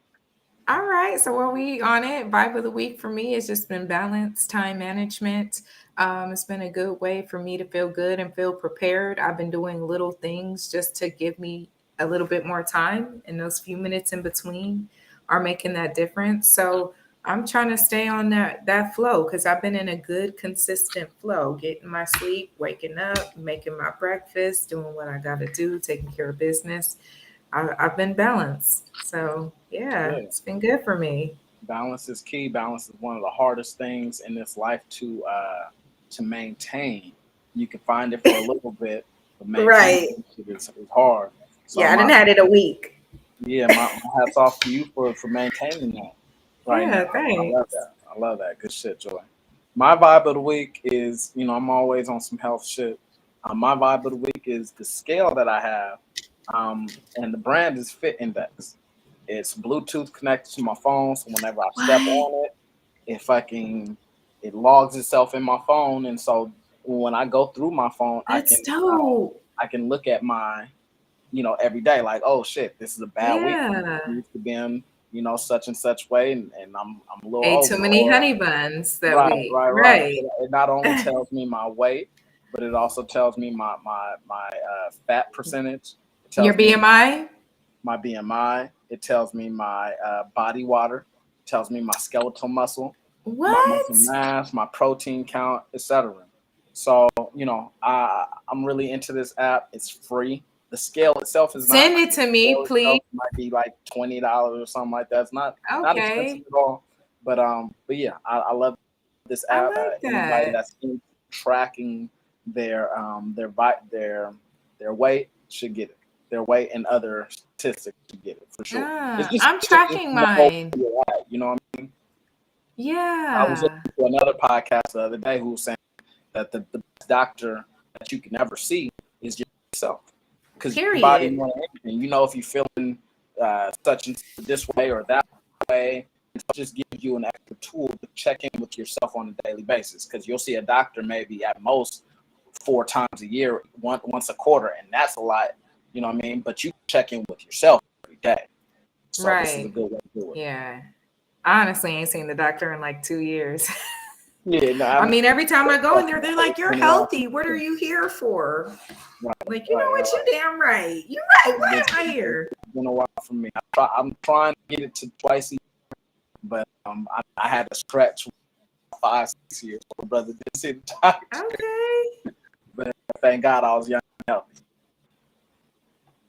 S2: All right. So while we on it, vibe of the week for me has just been balance, time management. It's been a good way for me to feel good and feel prepared. I've been doing little things just to give me a little bit more time, and those few minutes in between are making that difference. So I'm trying to stay on that flow because I've been in a good, consistent flow, getting my sleep, waking up, making my breakfast, doing what I got to do, taking care of business. I've been balanced. So yeah,
S1: Yeah,
S2: it's been good for me.
S1: balance is key. Balance is one of the hardest things in this life to maintain. You can find it for a little bit, but maintaining
S2: Right.
S1: it is hard. So
S2: Yeah, I didn't had it a week.
S1: yeah, my hats off to you for maintaining that right now.
S2: Yeah,
S1: I love
S2: thanks.
S1: that. I love that. Good shit, Joy. My vibe of the week is, I'm always on some health shit. My vibe of the week is the scale that I have, and the brand is Fit Index. It's Bluetooth connected to my phone, so whenever I step
S2: What?
S1: on it, it logs itself in my phone, and so when I go through my phone,
S2: That's dope.
S1: I can look at my every day, like, oh shit, this is a bad week.
S2: Yeah.
S1: Used to be in, such and such way, and I'm a little
S2: Ate too
S1: over.
S2: many
S1: Or
S2: honey buns that
S1: right,
S2: week.
S1: right, right.
S2: Right.
S1: It not only tells me my weight, but it also tells me my fat percentage. It
S2: Your
S1: tells me
S2: BMI?
S1: my BMI. It tells me my body water. It tells me my skeletal my muscle
S2: What?
S1: mass, my protein count, etc. So I'm really into this app. It's free. The scale itself is not
S2: Send
S1: like
S2: it to me,
S1: scale
S2: please.
S1: itself might be like $20 or something like that. It's not expensive
S2: Okay.
S1: at all. But yeah, I love this
S2: I
S1: app.
S2: like
S1: Anybody
S2: that.
S1: that's in tracking their weight should get it. Their weight and other statistics should get it for sure. It's just
S2: I'm
S1: to
S2: tracking
S1: know where
S2: mine.
S1: you're at. You know what I mean? I was
S2: Yeah.
S1: listening to another podcast the other day who was saying that the best doctor that you can ever see is yourself, because your body
S2: Period.
S1: more than anything. If you're feeling such and this way or that way, it just gives you an extra tool to check in with yourself on a daily basis. Because you'll see a doctor maybe at most 4 times a year, once a quarter, and that's a lot. You know what I mean? But you check in with yourself every day. So this is a
S2: Right.
S1: good way to do it.
S2: Yeah. I honestly ain't seen the doctor in like 2 years.
S1: Yeah, no,
S2: I
S1: I'm
S2: mean, every time I go in there, they're like,
S1: it's
S2: "You're
S1: been a while
S2: healthy. What are
S1: since
S2: you here for?"
S1: right,
S2: Like, you know
S1: right,
S2: what? You
S1: right.
S2: damn right. You right. Why
S1: It's
S2: am I here?
S1: been a while for me. I'm trying to get it to twice a year, but I had to stretch 5, 6 years. My brother didn't see the doctor,
S2: Okay.
S1: but thank God I was young and healthy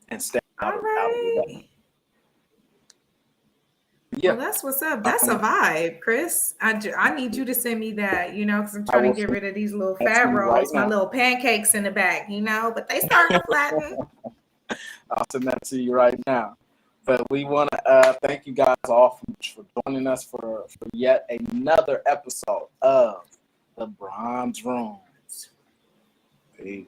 S1: and staying
S2: All
S1: out of the way.
S2: right. Well,
S1: Yeah,
S2: that's what's up. That's a
S1: um,
S2: vibe, Chris. I need you to send me that, because I'm
S1: I
S2: trying
S1: will
S2: to get
S1: send
S2: rid of these little
S1: that to
S2: fat
S1: you right
S2: rolls, my
S1: now.
S2: little pancakes in the back, but they starting to flatten.
S1: I'll send that to you right now. But we want to thank you guys all for joining us for yet another episode of the Bronze Room. Peace.